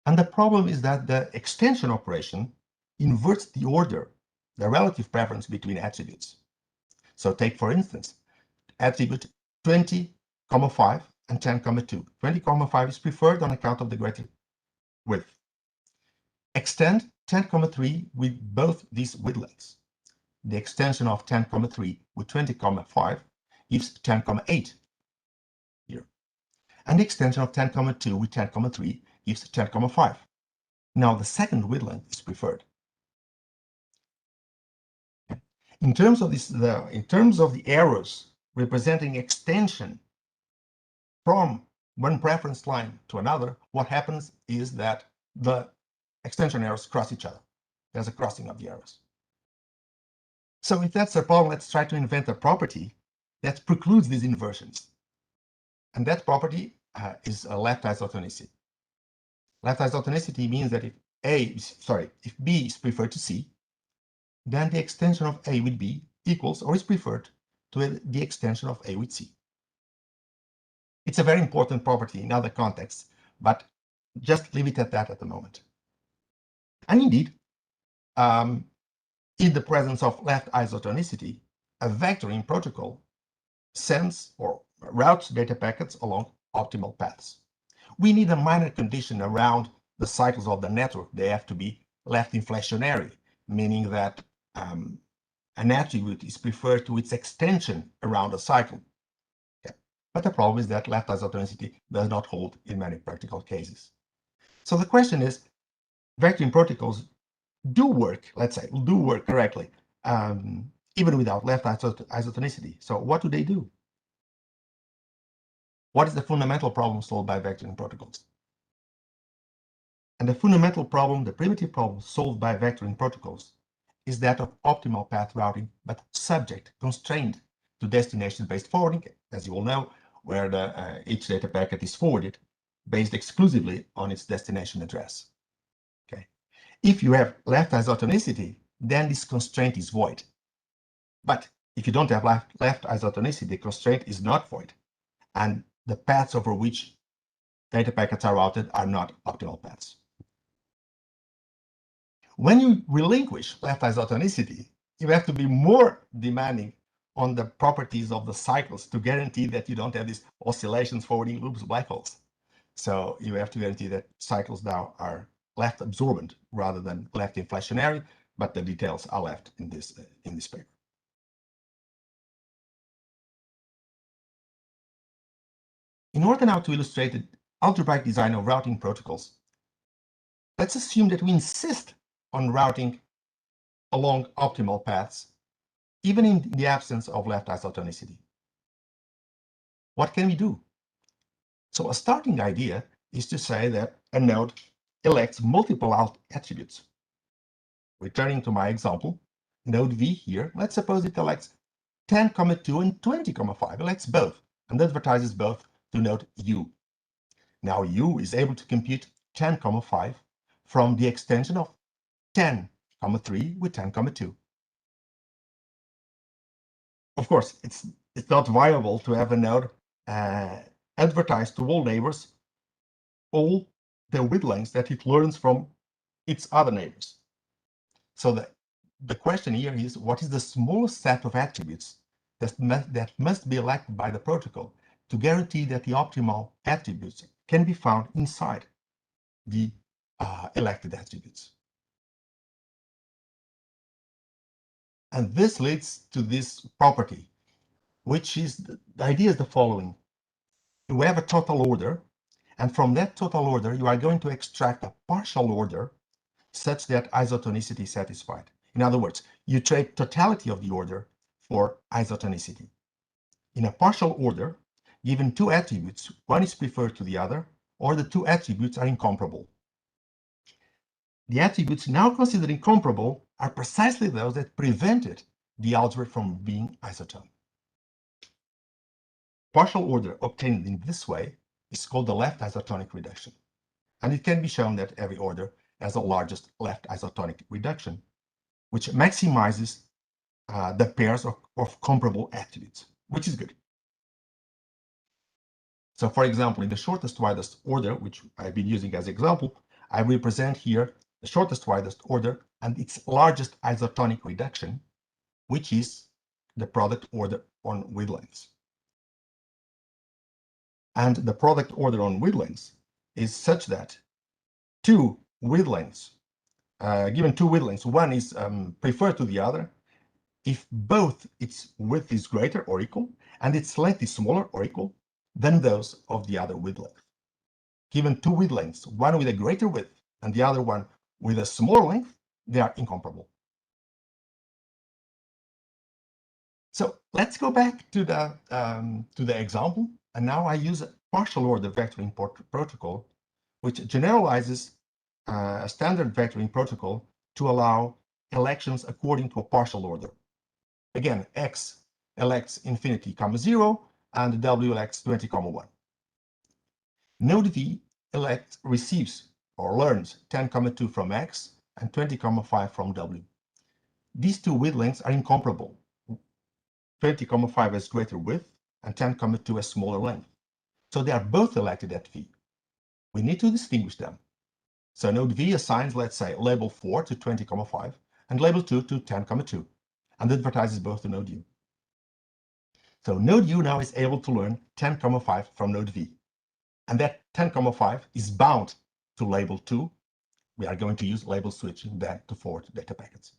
[SPEAKER 6] And the problem is that the extension operation inverts the order, the relative preference between attributes. So take, for instance, attribute 20,5 and 10,2. 20,5 is preferred on account of the greater width. Extend 10,3 with both these width lengths. The extension of 10,3 with 20,5 gives 10,8 here. And the extension of 10,2 with 10,3 gives 10,5. Now the second width length is preferred. In terms of the arrows representing extension from one preference line to another, what happens is that the extension arrows cross each other. There's a crossing of the arrows. So if that's a problem, let's try to invent a property that precludes these inversions. And that property is a left isotonicity. Left isotonicity means that if B is preferred to C, then the extension of A with B equals or is preferred to the extension of A with C. It's a very important property in other contexts, but just leave it at that at the moment. And indeed, in the presence of left isotonicity, a vectoring protocol sends or routes data packets along optimal paths. We need a minor condition around the cycles of the network. They have to be left inflationary, meaning that an attribute is preferred to its extension around a cycle. Okay. But the problem is that left isotonicity does not hold in many practical cases. So the question is, vectoring protocols do work, let's say, do work correctly, even without left isotonicity. So what do they do? What is the fundamental problem solved by vectoring protocols? And the fundamental problem, the primitive problem solved by vectoring protocols is that of optimal path routing, but subject, constrained to destination-based forwarding, as you all know, where each data packet is forwarded based exclusively on its destination address. Okay. If you have left isotonicity, then this constraint is void. But if you don't have left isotonicity, the constraint is not void. And the paths over which data packets are routed are not optimal paths. When you relinquish left isotonicity, you have to be more demanding on the properties of the cycles to guarantee that you don't have these oscillations, forwarding loops, black holes. So you have to guarantee that cycles now are left absorbent rather than left inflationary, but the details are left in this paper. In order now to illustrate the algebraic design of routing protocols, let's assume that we insist on routing along optimal paths, even in the absence of left isotonicity. What can we do? So a starting idea is to say that a node elects multiple attributes. Returning to my example, node V here, let's suppose it elects 10,2 and 20,5, elects both, and advertises both to node U. Now U is able to compute 10,5 from the extension of 10,3 with 10,2. Of course, it's not viable to have a node advertise to all neighbors all the wavelengths that it learns from its other neighbors. So the question here is, what is the smallest set of attributes that must be elected by the protocol to guarantee that the optimal attributes can be found inside the elected attributes? And this leads to this property, which is the idea is the following. You have a total order, and from that total order, you are going to extract a partial order such that isotonicity is satisfied. In other words, you trade totality of the order for isotonicity. In a partial order, given two attributes, one is preferred to the other, or the two attributes are incomparable. The attributes now considered incomparable are precisely those that prevented the algebra from being isotone. Partial order obtained in this way is called the left isotonic reduction, and it can be shown that every order has the largest left isotonic reduction, which maximizes the pairs of comparable attributes, which is good. So for example, in the shortest widest order, which I've been using as example, I represent here the shortest widest order and its largest isotonic reduction, which is the product order on wavelengths. And the product order on wavelengths is such that two wavelengths, given two wavelengths, one is preferred to the other if both its width is greater or equal and its length is smaller or equal than those of the other wavelength. Given two wavelengths, one with a greater width and the other one with a smaller length, they are incomparable. So let's go back to the example, and now I use a partial order vectoring protocol, which generalizes a standard vectoring protocol to allow elections according to a partial order. Again, x elects infinity comma 0 and w elects 20 comma 1. Node v receives or learns 10 comma 2 from x and 20 comma 5 from w. These two wavelengths are incomparable. 20 comma 5 has greater width and 10 comma 2 has smaller length. So they are both elected at v. We need to distinguish them. So node v assigns, let's say, label 4 to 20 comma 5 and label 2 to 10 comma 2 and advertises both to node u. So node u now is able to learn 10 comma 5 from node v. And that 10 comma 5 is bound to label 2. We are going to use label switching then to forward data packets.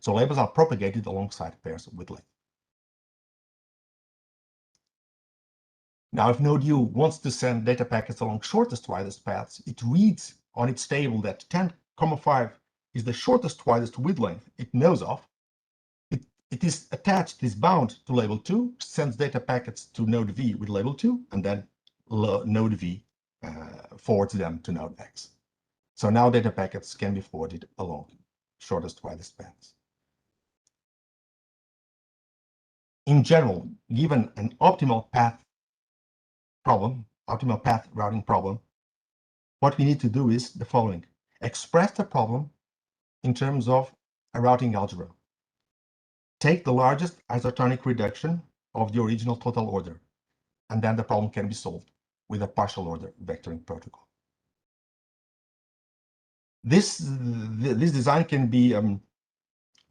[SPEAKER 6] So labels are propagated alongside pairs with length. Now, if node u wants to send data packets along shortest widest paths, it reads on its table that 10 comma 5 is the shortest widest wavelength it knows of. It is attached, is bound to label 2, sends data packets to node v with label 2, and then node v forwards them to node x. So now data packets can be forwarded along shortest widest paths. In general, given an optimal path problem, optimal path routing problem, what we need to do is the following. Express the problem in terms of a routing algebra. Take the largest isotonic reduction of the original total order, and then the problem can be solved with a partial order vectoring protocol. This design can be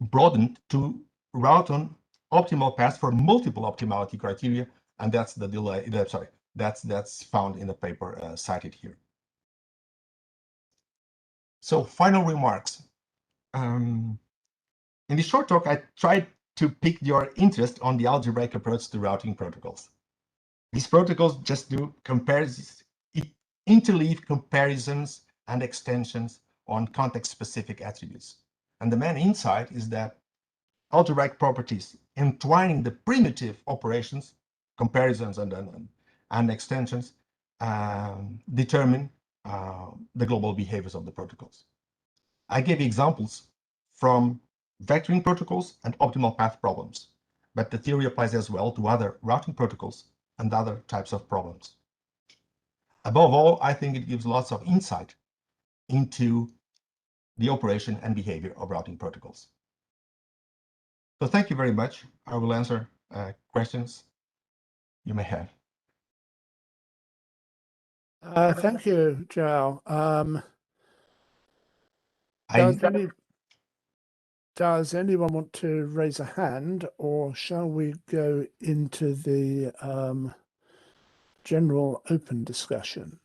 [SPEAKER 6] broadened to route on optimal paths for multiple optimality criteria, and that's the delay. That's found in the paper cited here. So final remarks. In this short talk, I tried to pick your interest on the algebraic approach to routing protocols. These protocols just do comparisons, interleave comparisons and extensions on context-specific attributes. And the main insight is that algebraic properties entwining the primitive operations, comparisons and extensions, determine the global behaviors of the protocols. I gave examples from vectoring protocols and optimal path problems, but the theory applies as well to other routing protocols and other types of problems. Above all, I think it gives lots of insight into the operation and behavior of routing protocols. So thank you very much. I will answer questions you may have.
[SPEAKER 2] Thank you, Joel.
[SPEAKER 6] I,
[SPEAKER 2] Does anyone want to raise a hand, or shall we go into the general open discussion?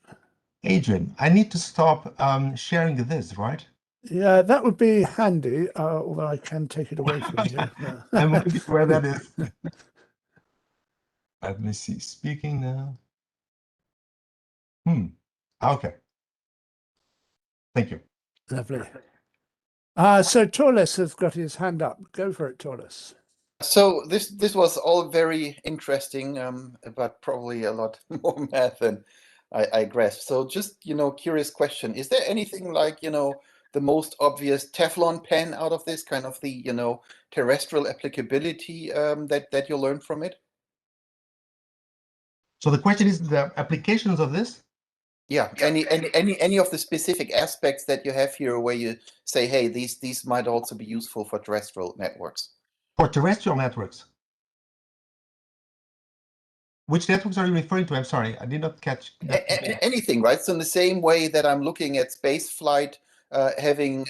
[SPEAKER 6] Adrian, I need to stop sharing this, right?
[SPEAKER 2] Yeah, that would be handy, although I can take it away from you.
[SPEAKER 6] I'm wondering where that is. Let me see. Speaking now. Okay. Thank you.
[SPEAKER 2] Lovely. So Torles has got his hand up. Go for it, Torles.
[SPEAKER 1] So this was all very interesting, but probably a lot more math than I grasped. So just, curious question. Is there anything like, the most obvious Teflon pen out of this kind of the, terrestrial applicability that you learned from it?
[SPEAKER 6] So the question is the applications of this?
[SPEAKER 1] Yeah, any of the specific aspects that you have here where you say, hey, these might also be useful for terrestrial networks.
[SPEAKER 6] For terrestrial networks. Which networks are you referring to? I'm sorry, I did not catch that.
[SPEAKER 1] Anything, right? So in the same way that I'm looking at space flight having,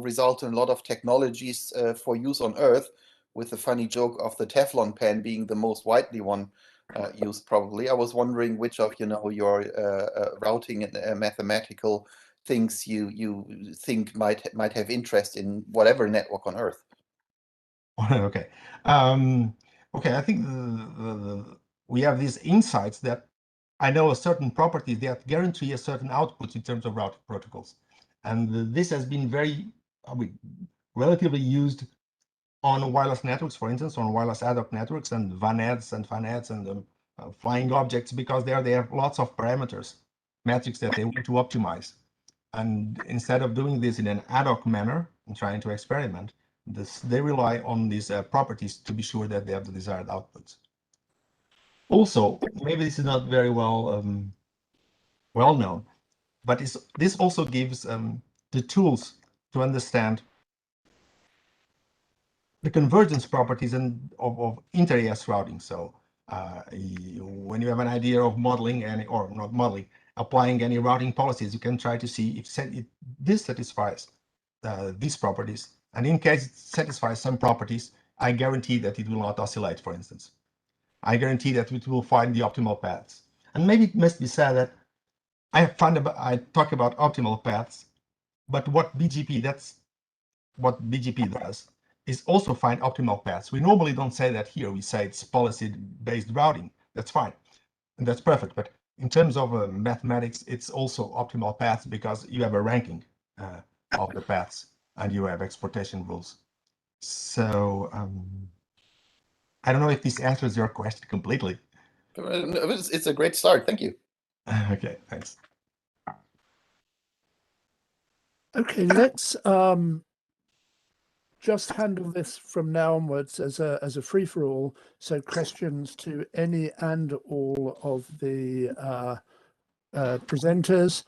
[SPEAKER 1] result in a lot of technologies for use on Earth, with the funny joke of the Teflon pen being the most widely one used probably. I was wondering which of, your routing and mathematical things you think might have interest in whatever network on Earth.
[SPEAKER 6] Okay. Okay, I think we have these insights that I know a certain properties that guarantee a certain output in terms of routing protocols. And this has been very relatively used on wireless networks, for instance, on wireless ad hoc networks and VANETs and flying objects, because they have lots of parameters, metrics that they want to optimize. And instead of doing this in an ad hoc manner and trying to experiment, they rely on these properties to be sure that they have the desired outputs. Also, maybe this is not very well known, but this also gives the tools to understand the convergence properties of inter-AS routing. So when you have an idea of modeling or not modeling, applying any routing policies, you can try to see if this satisfies these properties. And in case it satisfies some properties, I guarantee that it will not oscillate, for instance. I guarantee that it will find the optimal paths. And maybe it must be said that I talk about optimal paths, but what BGP does is also find optimal paths. We normally don't say that here. We say it's policy-based routing. That's fine, and that's perfect. But in terms of mathematics, it's also optimal paths because you have a ranking of the paths and you have exportation rules. So I don't know if this answers your question completely.
[SPEAKER 1] It's a great start. Thank you.
[SPEAKER 6] Okay, thanks.
[SPEAKER 2] Okay, let's just handle this from now onwards as a free-for-all. So questions to any and all of the presenters.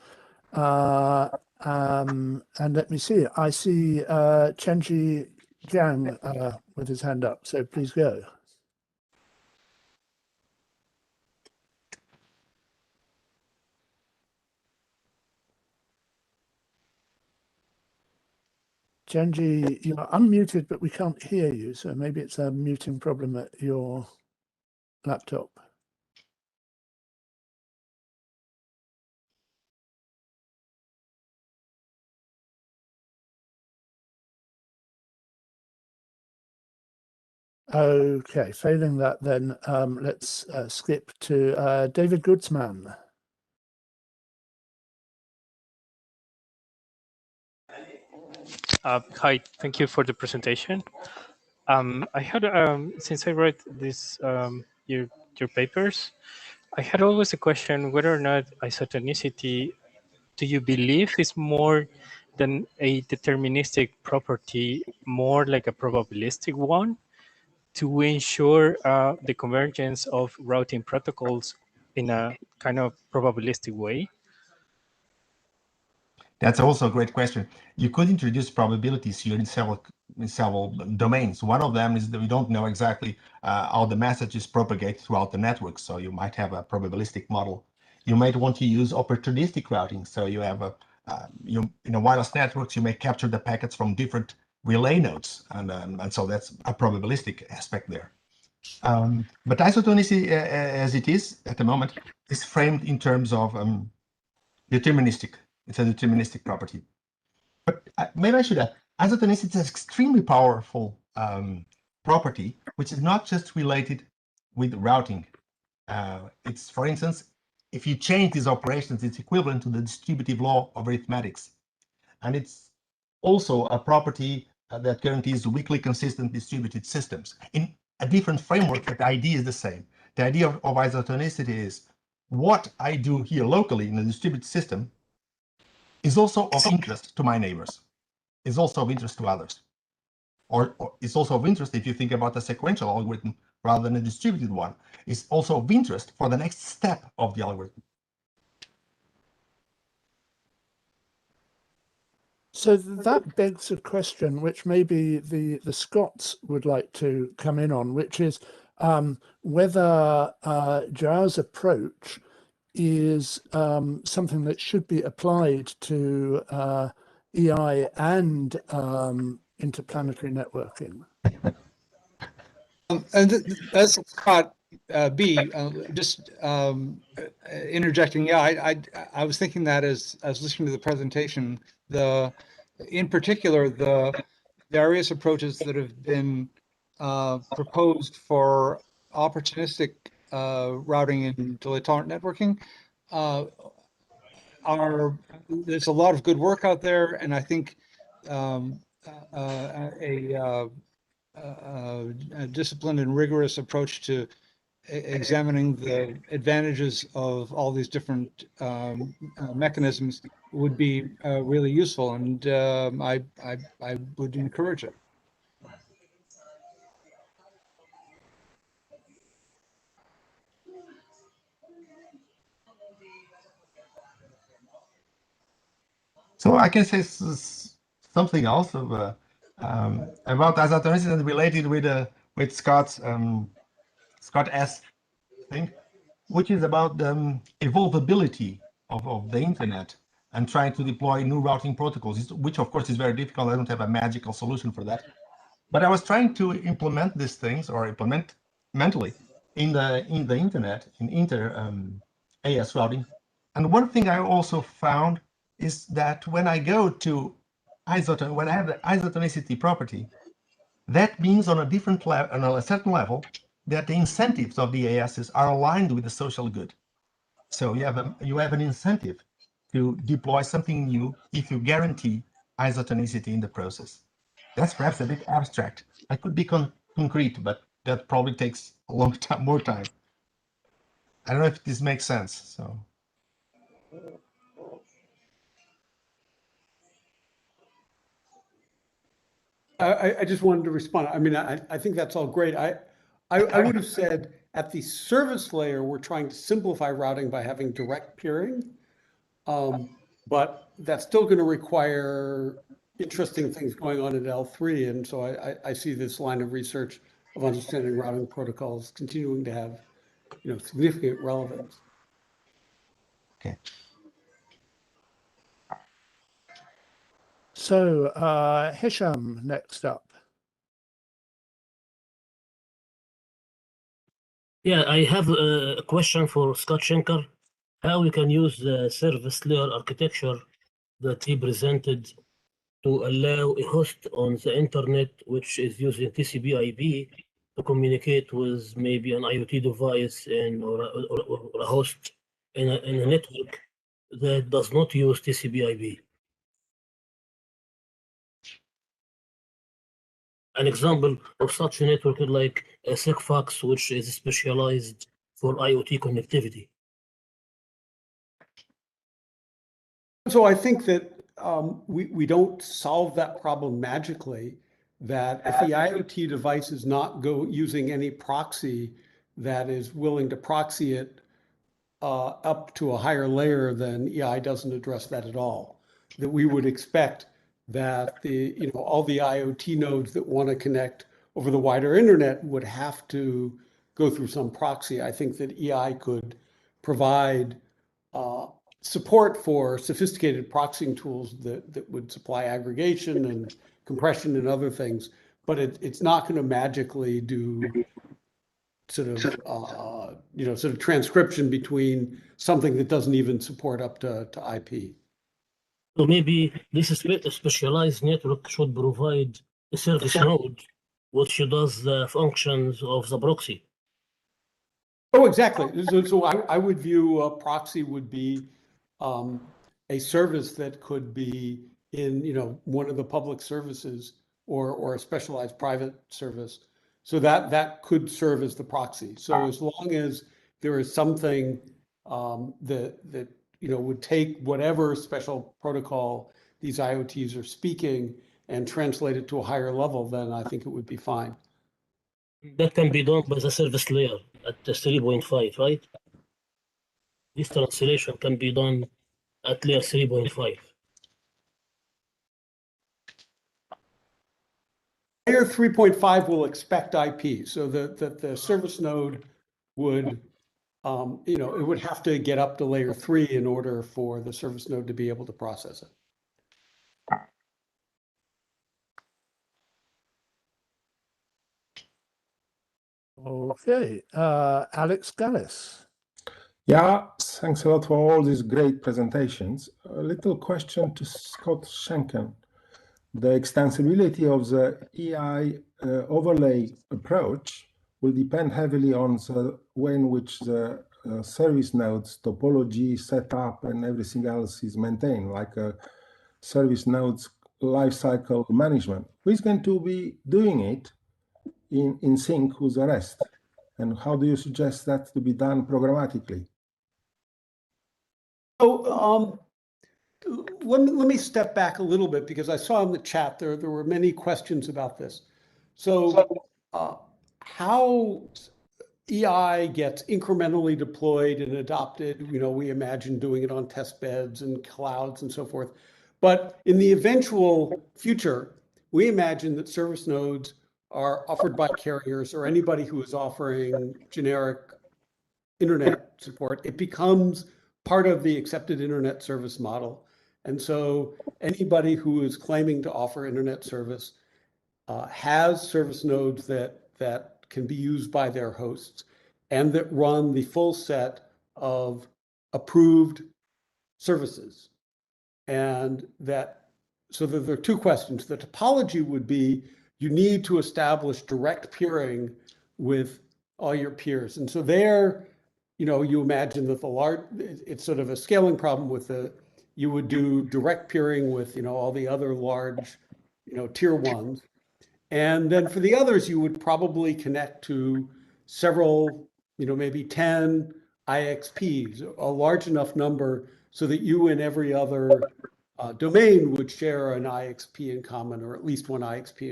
[SPEAKER 2] And let me see. I see Chenji Jiang with his hand up. So please go. Chenji, you're unmuted, but we can't hear you. So maybe it's a muting problem at your laptop. Okay, failing that, then let's skip to David Goodsman.
[SPEAKER 7] Hi, thank you for the presentation. I had, since I read this, your papers, I had always a question whether or not isotonicity, do you believe is more than a deterministic property, more like a probabilistic one, to ensure the convergence of routing protocols in a kind of probabilistic way?
[SPEAKER 6] That's also a great question. You could introduce probabilities here in several domains. One of them is that we don't know exactly how the messages propagate throughout the network. So you might have a probabilistic model You might want to use opportunistic routing. So you have in a wireless networks, you may capture the packets from different relay nodes, and so that's a probabilistic aspect there. But isotonicity, as it is at the moment, is framed in terms of deterministic. It's a deterministic property. But maybe I should add, isotonicity is an extremely powerful property, which is not just related with routing. It's, for instance, if you change these operations, it's equivalent to the distributive law of arithmetics. And it's also a property that guarantees weakly consistent distributed systems. In a different framework, but the idea is the same. The idea of isotonicity is what I do here locally in a distributed system is also of interest to my neighbors, is also of interest to others. Or it's also of interest if you think about a sequential algorithm rather than a distributed one. It's also of interest for the next step of the algorithm.
[SPEAKER 2] So that begs a question which maybe the Scots would like to come in on, which is whether Joao's approach is something that should be applied to EI and interplanetary networking.
[SPEAKER 3] And that's Scott B. Just interjecting. Yeah, I was thinking that as I was listening to the presentation, in particular the various approaches that have been proposed for opportunistic routing and delay tolerant networking there's a lot of good work out there, and I think a disciplined and rigorous approach to examining the advantages of all these different mechanisms would be really useful, and I would encourage it.
[SPEAKER 6] So I can say something else of about isotonicity and related with Scott's Scott S thing, which is about the evolvability of the internet and trying to deploy new routing protocols, which of course is very difficult. I don't have a magical solution for that. But I was trying to implement these things, or implement mentally in the internet, in AS routing. And one thing I also found is that when I go to when I have the isotonicity property, that means on a different level, on a certain level, that the incentives of the ASs are aligned with the social good. So you have an incentive to deploy something new if you guarantee isotonicity in the process. That's perhaps a bit abstract. I could be concrete, but that probably takes a long time, more time. I don't know if this makes sense. So.
[SPEAKER 4] I just wanted to respond. I mean, I think that's all great. I would have said at the service layer, we're trying to simplify routing by having direct peering, but that's still going to require interesting things going on at L3. And so I see this line of research of understanding routing protocols continuing to have, significant relevance.
[SPEAKER 6] Okay.
[SPEAKER 2] So Hisham next up.
[SPEAKER 8] Yeah, I have a question for Scott Schenker. How we can use the service layer architecture that he presented to allow a host on the internet, which is using TCP/IP, to communicate with maybe an IoT device or a host in a network that does not use TCP/IP. An example of such a network is like a Sigfox, which is specialized for IoT connectivity.
[SPEAKER 4] So I think that we don't solve that problem magically, that if the IoT device is not using any proxy that is willing to proxy it up to a higher layer, then EI doesn't address that at all. That we would expect that all the IoT nodes that want to connect over the wider internet would have to go through some proxy. I think that EI could provide support for sophisticated proxying tools that would supply aggregation and compression and other things, but it's not going to magically do sort of transcription between something that doesn't even support up to IP.
[SPEAKER 8] So maybe this specialized network should provide a service node which does the functions of the proxy.
[SPEAKER 4] Oh, exactly. So I would view a proxy would be a service that could be in, one of the public services or a specialized private service. So that could serve as the proxy. So as long as there is something that would take whatever special protocol these IoTs are speaking and translate it to a higher level, then I think it would be fine.
[SPEAKER 8] That can be done by the service layer at the 3.5, right? This translation can be done at layer 3.5.
[SPEAKER 4] Layer 3.5 will expect IP, so that the service node would, it would have to get up to layer 3 in order for the service node to be able to process it.
[SPEAKER 2] Okay, Alex Gallis.
[SPEAKER 9] Yeah, thanks a lot for all these great presentations. A little question to Scott Schenken. The extensibility of the EI overlay approach will depend heavily on the way in which the service nodes, topology, setup, and everything else is maintained, like a service nodes lifecycle management. Who is going to be doing it in sync with the rest? And how do you suggest that to be done programmatically?
[SPEAKER 4] So let me step back a little bit, because I saw in the chat there were many questions about this. So how EI gets incrementally deployed and adopted, we imagine doing it on test beds and clouds and so forth. But in the eventual future, we imagine that service nodes are offered by carriers or anybody who is offering generic internet support. It becomes part of the accepted internet service model. And so anybody who is claiming to offer internet service has service nodes that can be used by their hosts and that run the full set of approved services. And so there are two questions. The topology would be, you need to establish direct peering with all your peers. And so there, you imagine that it's sort of a scaling problem with you would do direct peering with, all the other large, tier ones. And then for the others, you would probably connect to several, maybe 10 IXPs, a large enough number so that you and every other domain would share an IXP in common, or at least one IXP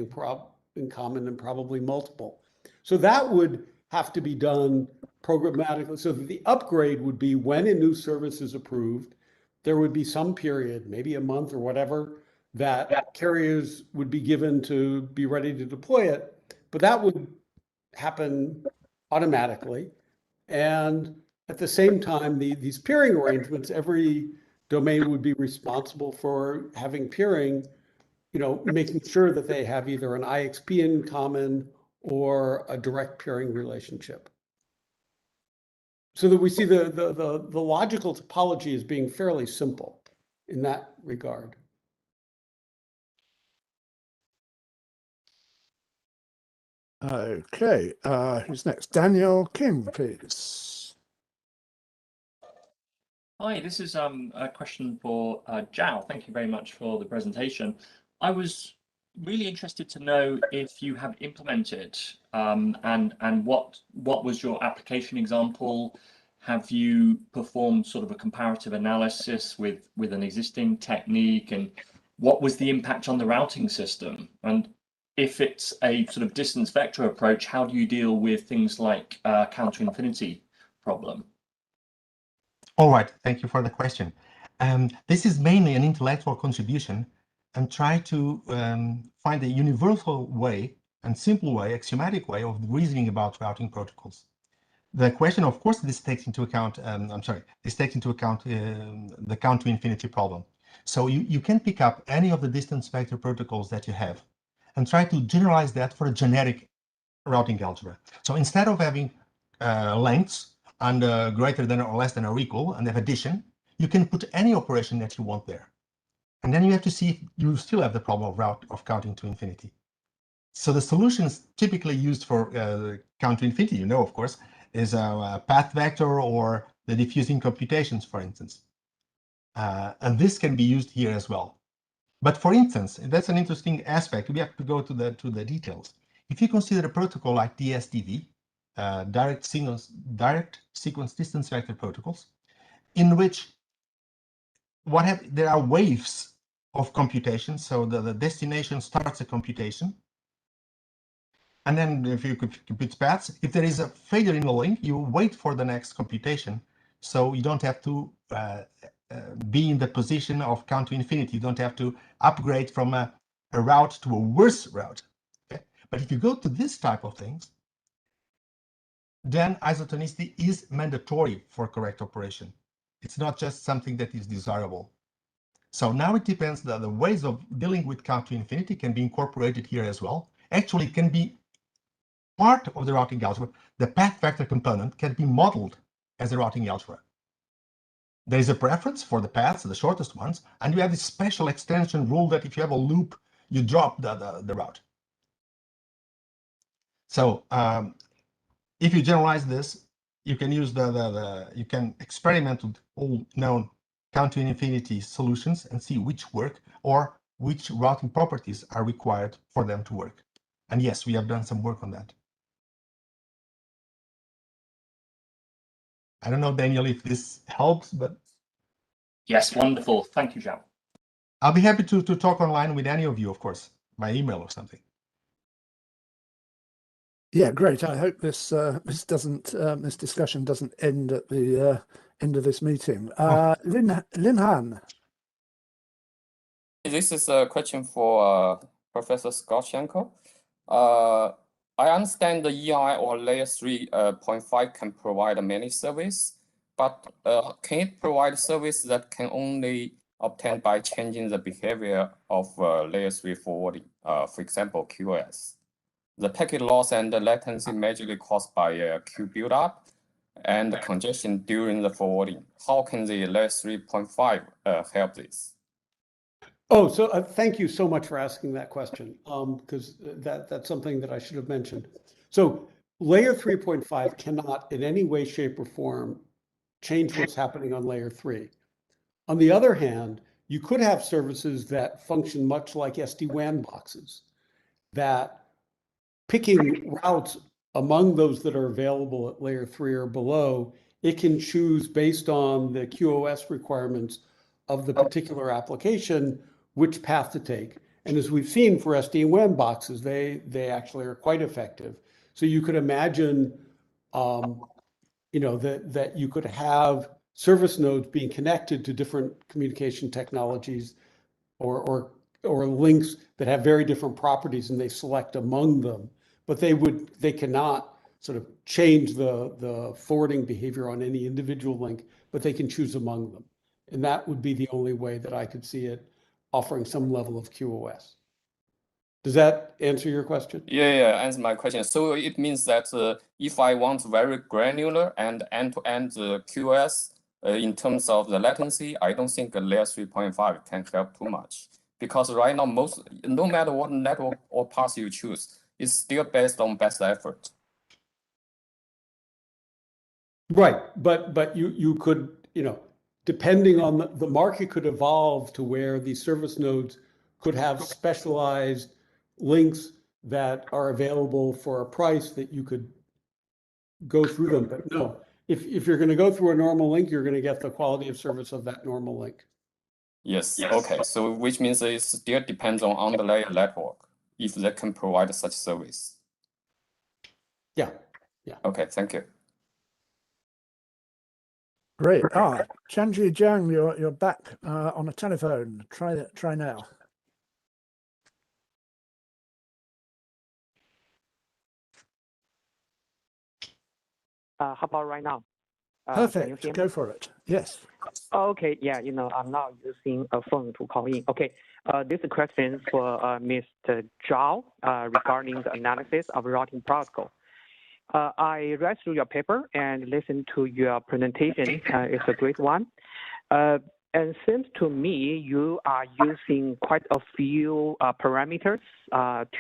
[SPEAKER 4] in common, and probably multiple. So that would have to be done programmatically, so that the upgrade would be when a new service is approved, there would be some period, maybe a month or whatever, that carriers would be given to be ready to deploy it, but that would happen automatically. And at the same time, these peering arrangements, every domain would be responsible for having peering, making sure that they have either an IXP in common or a direct peering relationship. So that we see the logical topology as being fairly simple in that regard.
[SPEAKER 2] Okay, who's next? Daniel Kim, please.
[SPEAKER 10] Hi, this is a question for Zhao. Thank you very much for the presentation. I was really interested to know if you have implemented and what was your application example? Have you performed sort of a comparative analysis with an existing technique, and what was the impact on the routing system? And if it's a sort of distance vector approach, how do you deal with things like counter infinity problem?
[SPEAKER 6] All right, thank you for the question. This is mainly an intellectual contribution and try to find a universal way and simple way, axiomatic way of reasoning about routing protocols. The question, of course, this takes into account, this takes into account the count to infinity problem. So you can pick up any of the distance vector protocols that you have and try to generalize that for a generic routing algebra. So instead of having lengths and greater than or less than or equal and have addition, you can put any operation that you want there. And then you have to see if you still have the problem of counting to infinity. So the solutions typically used for count to infinity, you know, of course, is a path vector or the diffusing computations, for instance. And this can be used here as well. But for instance, that's an interesting aspect. We have to go to the details. If you consider a protocol like DSDV, direct sequence distance vector protocols, in which there are waves of computation. So the destination starts a computation. And then if you compute paths, if there is a failure in the link, you wait for the next computation. So you don't have to be in the position of count to infinity. You don't have to upgrade from a route to a worse route. Okay? But if you go to this type of things, then isotonicity is mandatory for correct operation. It's not just something that is desirable. So now it depends that the ways of dealing with count to infinity can be incorporated here as well. Actually, it can be part of the routing algebra. The path vector component can be modeled as a routing algebra. There is a preference for the paths, the shortest ones, and you have this special extension rule that if you have a loop, you drop the route. So if you generalize this, you can use you can experiment with all known count to infinity solutions and see which work or which routing properties are required for them to work. And yes, we have done some work on that. I don't know, Daniel, if this helps, but
[SPEAKER 10] yes, wonderful. Thank you, Zhao.
[SPEAKER 6] I'll be happy to talk online with any of you, of course, by email or something.
[SPEAKER 2] Yeah, great. I hope this this discussion doesn't end at the end of this meeting. Lin Han.
[SPEAKER 11] This is a question for Professor Scott Schenker. I understand the EI or layer 3.5 can provide many services, but can it provide service that can only obtain by changing the behavior of layer 3 forwarding, for example, QoS? The packet loss and the latency majorly caused by queue buildup and congestion during the forwarding. How can the layer 3.5 help this?
[SPEAKER 4] Oh, so thank you so much for asking that question, because that's something that I should have mentioned. So layer 3.5 cannot in any way, shape, or form change what's happening on layer 3. On the other hand, you could have services that function much like SD-WAN boxes, that picking routes among those that are available at layer 3 or below, it can choose based on the QoS requirements of the particular application which path to take. And as we've seen for SD-WAN boxes, they actually are quite effective. So you could imagine, you know, that you could have service nodes being connected to different communication technologies or links that have very different properties, and they select among them. But they cannot sort of change the forwarding behavior on any individual link, but they can choose among them. And that would be the only way that I could see it offering some level of QoS. Does that answer your question?
[SPEAKER 11] Yeah, answer my question. So it means that if I want very granular and end-to-end QoS in terms of the latency, I don't think layer 3.5 can help too much. Because right now, no matter what network or path you choose, it's still based on best effort.
[SPEAKER 4] Right, but you could, you know, depending on the market could evolve to where these service nodes could have specialized links that are available for a price that you could go through them. But no, if you're going to go through a normal link, you're going to get the quality of service of that normal link.
[SPEAKER 11] Yes, okay. So which means it still depends on underlayer network if they can provide such service.
[SPEAKER 4] Yeah.
[SPEAKER 11] Okay, thank you.
[SPEAKER 2] Great. Chanji Jiang, you're back on a telephone. Try now.
[SPEAKER 12] How about right now? Can you
[SPEAKER 2] Perfect.
[SPEAKER 12] hear me?
[SPEAKER 2] Go for it. Yes.
[SPEAKER 12] Okay, yeah, I'm now using a phone to call in. Okay, this is a question for Mr. Zhao regarding the analysis of routing protocol. I read through your paper and listened to your presentation. It's a great one. And it seems to me you are using quite a few parameters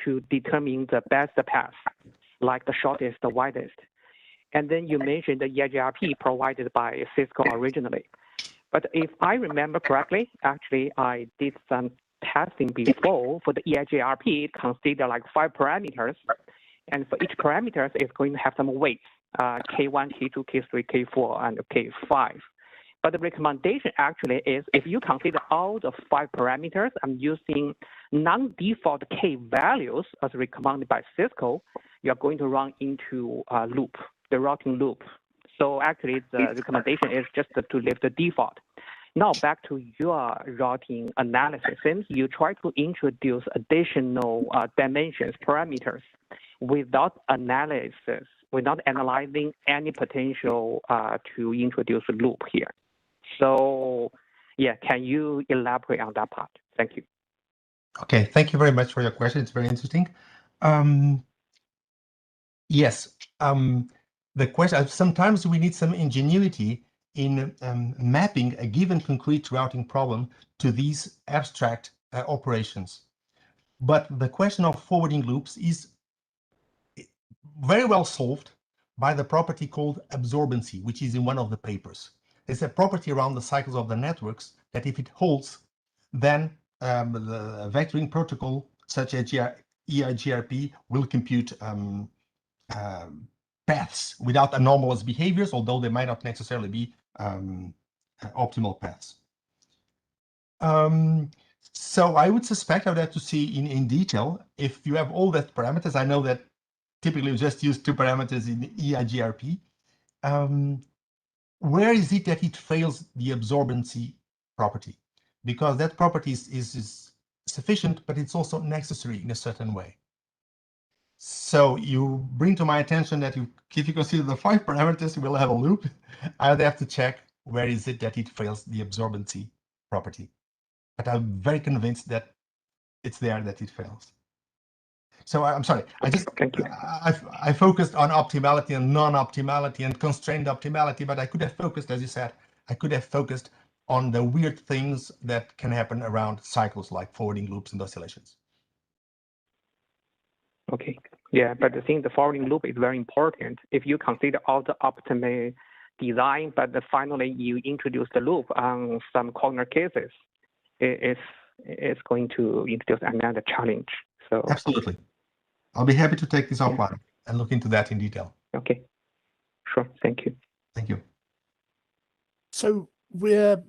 [SPEAKER 12] to determine the best path, like the shortest, the widest. And then you mentioned the EIGRP provided by Cisco originally. But if I remember correctly, actually, I did some testing before for the EIGRP. It considers like 5 parameters. And for each parameter, it's going to have some weights, K1, K2, K3, K4, and K5. But the recommendation actually is if you consider all the 5 parameters, I'm using non-default K values as recommended by Cisco, you're going to run into a loop, the routing loop. So actually the recommendation is just to leave the default. Now back to your routing analysis. Since you try to introduce additional dimensions, parameters, without analysis, without analyzing any potential to introduce a loop here. So yeah, can you elaborate on that part? Thank you.
[SPEAKER 6] Okay, thank you very much for your question. It's very interesting. Yes, the question, sometimes we need some ingenuity in mapping a given concrete routing problem to these abstract operations. But the question of forwarding loops is very well solved by the property called absorbency, which is in one of the papers. It's a property around the cycles of the networks that if it holds, then the vectoring protocol, such as EIGRP, will compute paths without anomalous behaviors, although they might not necessarily be optimal paths. So I would suspect I would have to see in detail if you have all that parameters. I know that typically we just use 2 parameters in EIGRP. Where is it that it fails the absorbency property? Because that property is sufficient, but it's also necessary in a certain way. So you bring to my attention that if you consider the 5 parameters, you will have a loop. I would have to check where is it that it fails the absorbency property. But I'm very convinced that it's there that it fails. So I'm sorry, I focused on optimality and non-optimality and constrained optimality, but I could have focused, as you said, I could have focused on the weird things that can happen around cycles like forwarding loops and oscillations.
[SPEAKER 12] Okay, yeah, but I think the forwarding loop is very important. If you consider all the optimal design, but finally you introduce the loop on some corner cases, it's going to introduce another challenge. So
[SPEAKER 6] absolutely. I'll be happy to take this offline and look into that in detail.
[SPEAKER 12] Okay, sure. Thank you.
[SPEAKER 6] Thank you.
[SPEAKER 2] So we're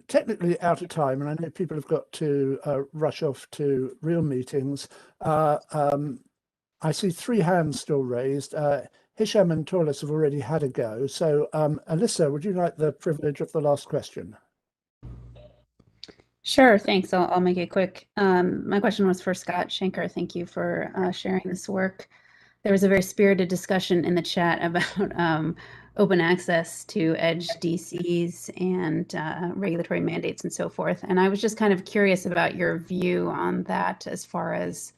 [SPEAKER 2] technically out of time, and I know people have got to rush off to real meetings. I see 3 hands still raised. Hisham and Torles have already had a go. So Alyssa, would you like the privilege of the last question?
[SPEAKER 13] Sure, thanks. I'll make it quick. My question was for Scott Schenker. Thank you for sharing this work. There was a very spirited discussion in the chat about open access to edge DCs and regulatory mandates and so forth. And I was just kind of curious about your view on that as far as,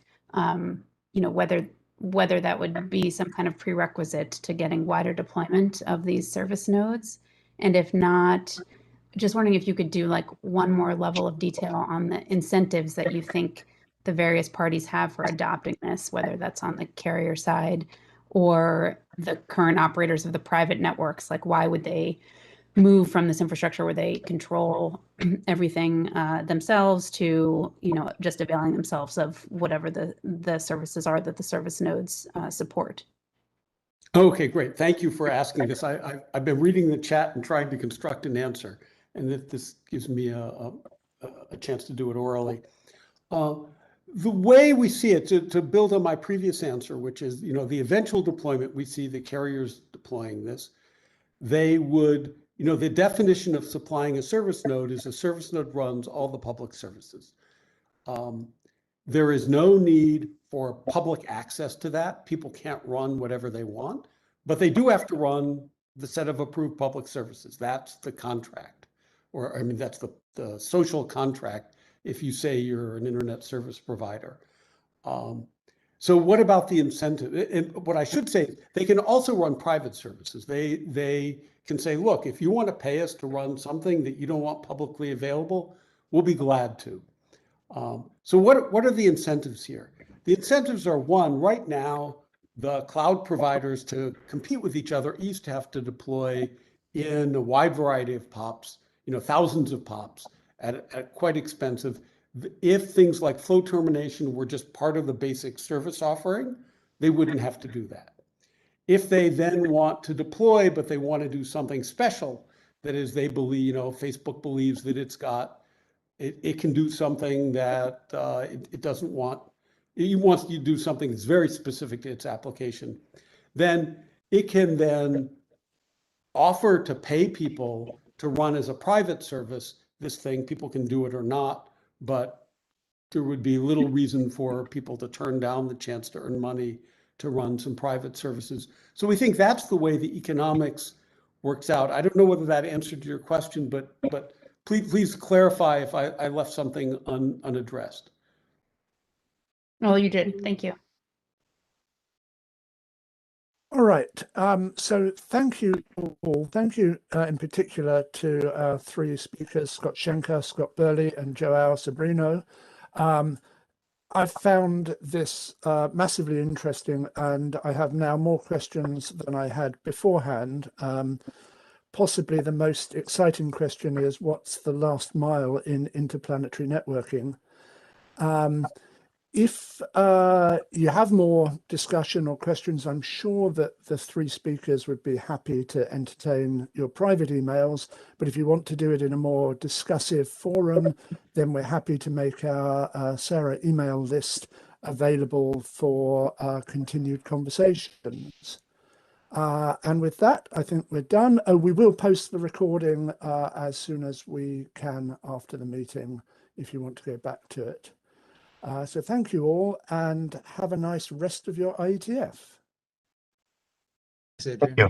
[SPEAKER 13] whether that would be some kind of prerequisite to getting wider deployment of these service nodes. And if not, just wondering if you could do like one more level of detail on the incentives that you think the various parties have for adopting this, whether that's on the carrier side or the current operators of the private networks. Like, why would they move from this infrastructure where they control everything themselves to, just availing themselves of whatever the services are that the service nodes support?
[SPEAKER 4] Okay, great. Thank you for asking this. I've been reading the chat and trying to construct an answer, and this gives me a chance to do it orally. The way we see it, to build on my previous answer, which is, the eventual deployment, we see the carriers deploying this. They would, the definition of supplying a service node is a service node runs all the public services. There is no need for public access to that. People can't run whatever they want, but they do have to run the set of approved public services. That's the contract, or I mean, that's the social contract if you say you're an internet service provider. So what about the incentive? And what I should say, they can also run private services. They can say, look, if you want to pay us to run something that you don't want publicly available, we'll be glad to. So what are the incentives here? The incentives are, one, right now, the cloud providers, to compete with each other, used to have to deploy in a wide variety of POPs, thousands of POPs at quite expensive. If things like flow termination were just part of the basic service offering, they wouldn't have to do that. If they then want to deploy, but they want to do something special, that is, they believe, Facebook believes that it can do something that it doesn't want. It wants you to do something that's very specific to its application. Then it can then offer to pay people to run as a private service this thing. People can do it or not, but there would be little reason for people to turn down the chance to earn money to run some private services. So we think that's the way the economics works out. I don't know whether that answered your question, but please clarify if I left something unaddressed.
[SPEAKER 13] Well, you did. Thank you.
[SPEAKER 2] All right. So thank you all. Thank you in particular to our three speakers, Scott Schenker, Scott Burley, and Joao Sobrino. I found this massively interesting, and I have now more questions than I had beforehand. Possibly the most exciting question is, what's the last mile in interplanetary networking? If you have more discussion or questions, I'm sure that the three speakers would be happy to entertain your private emails. But if you want to do it in a more discussive forum, then we're happy to make our Sarah email list available for continued conversations. And with that, I think we're done. Oh, we will post the recording as soon as we can after the meeting, if you want to go back to it. So thank you all, and have a nice rest of your IETF.
[SPEAKER 3] Thanks, Adrian.
[SPEAKER 6] Thank you.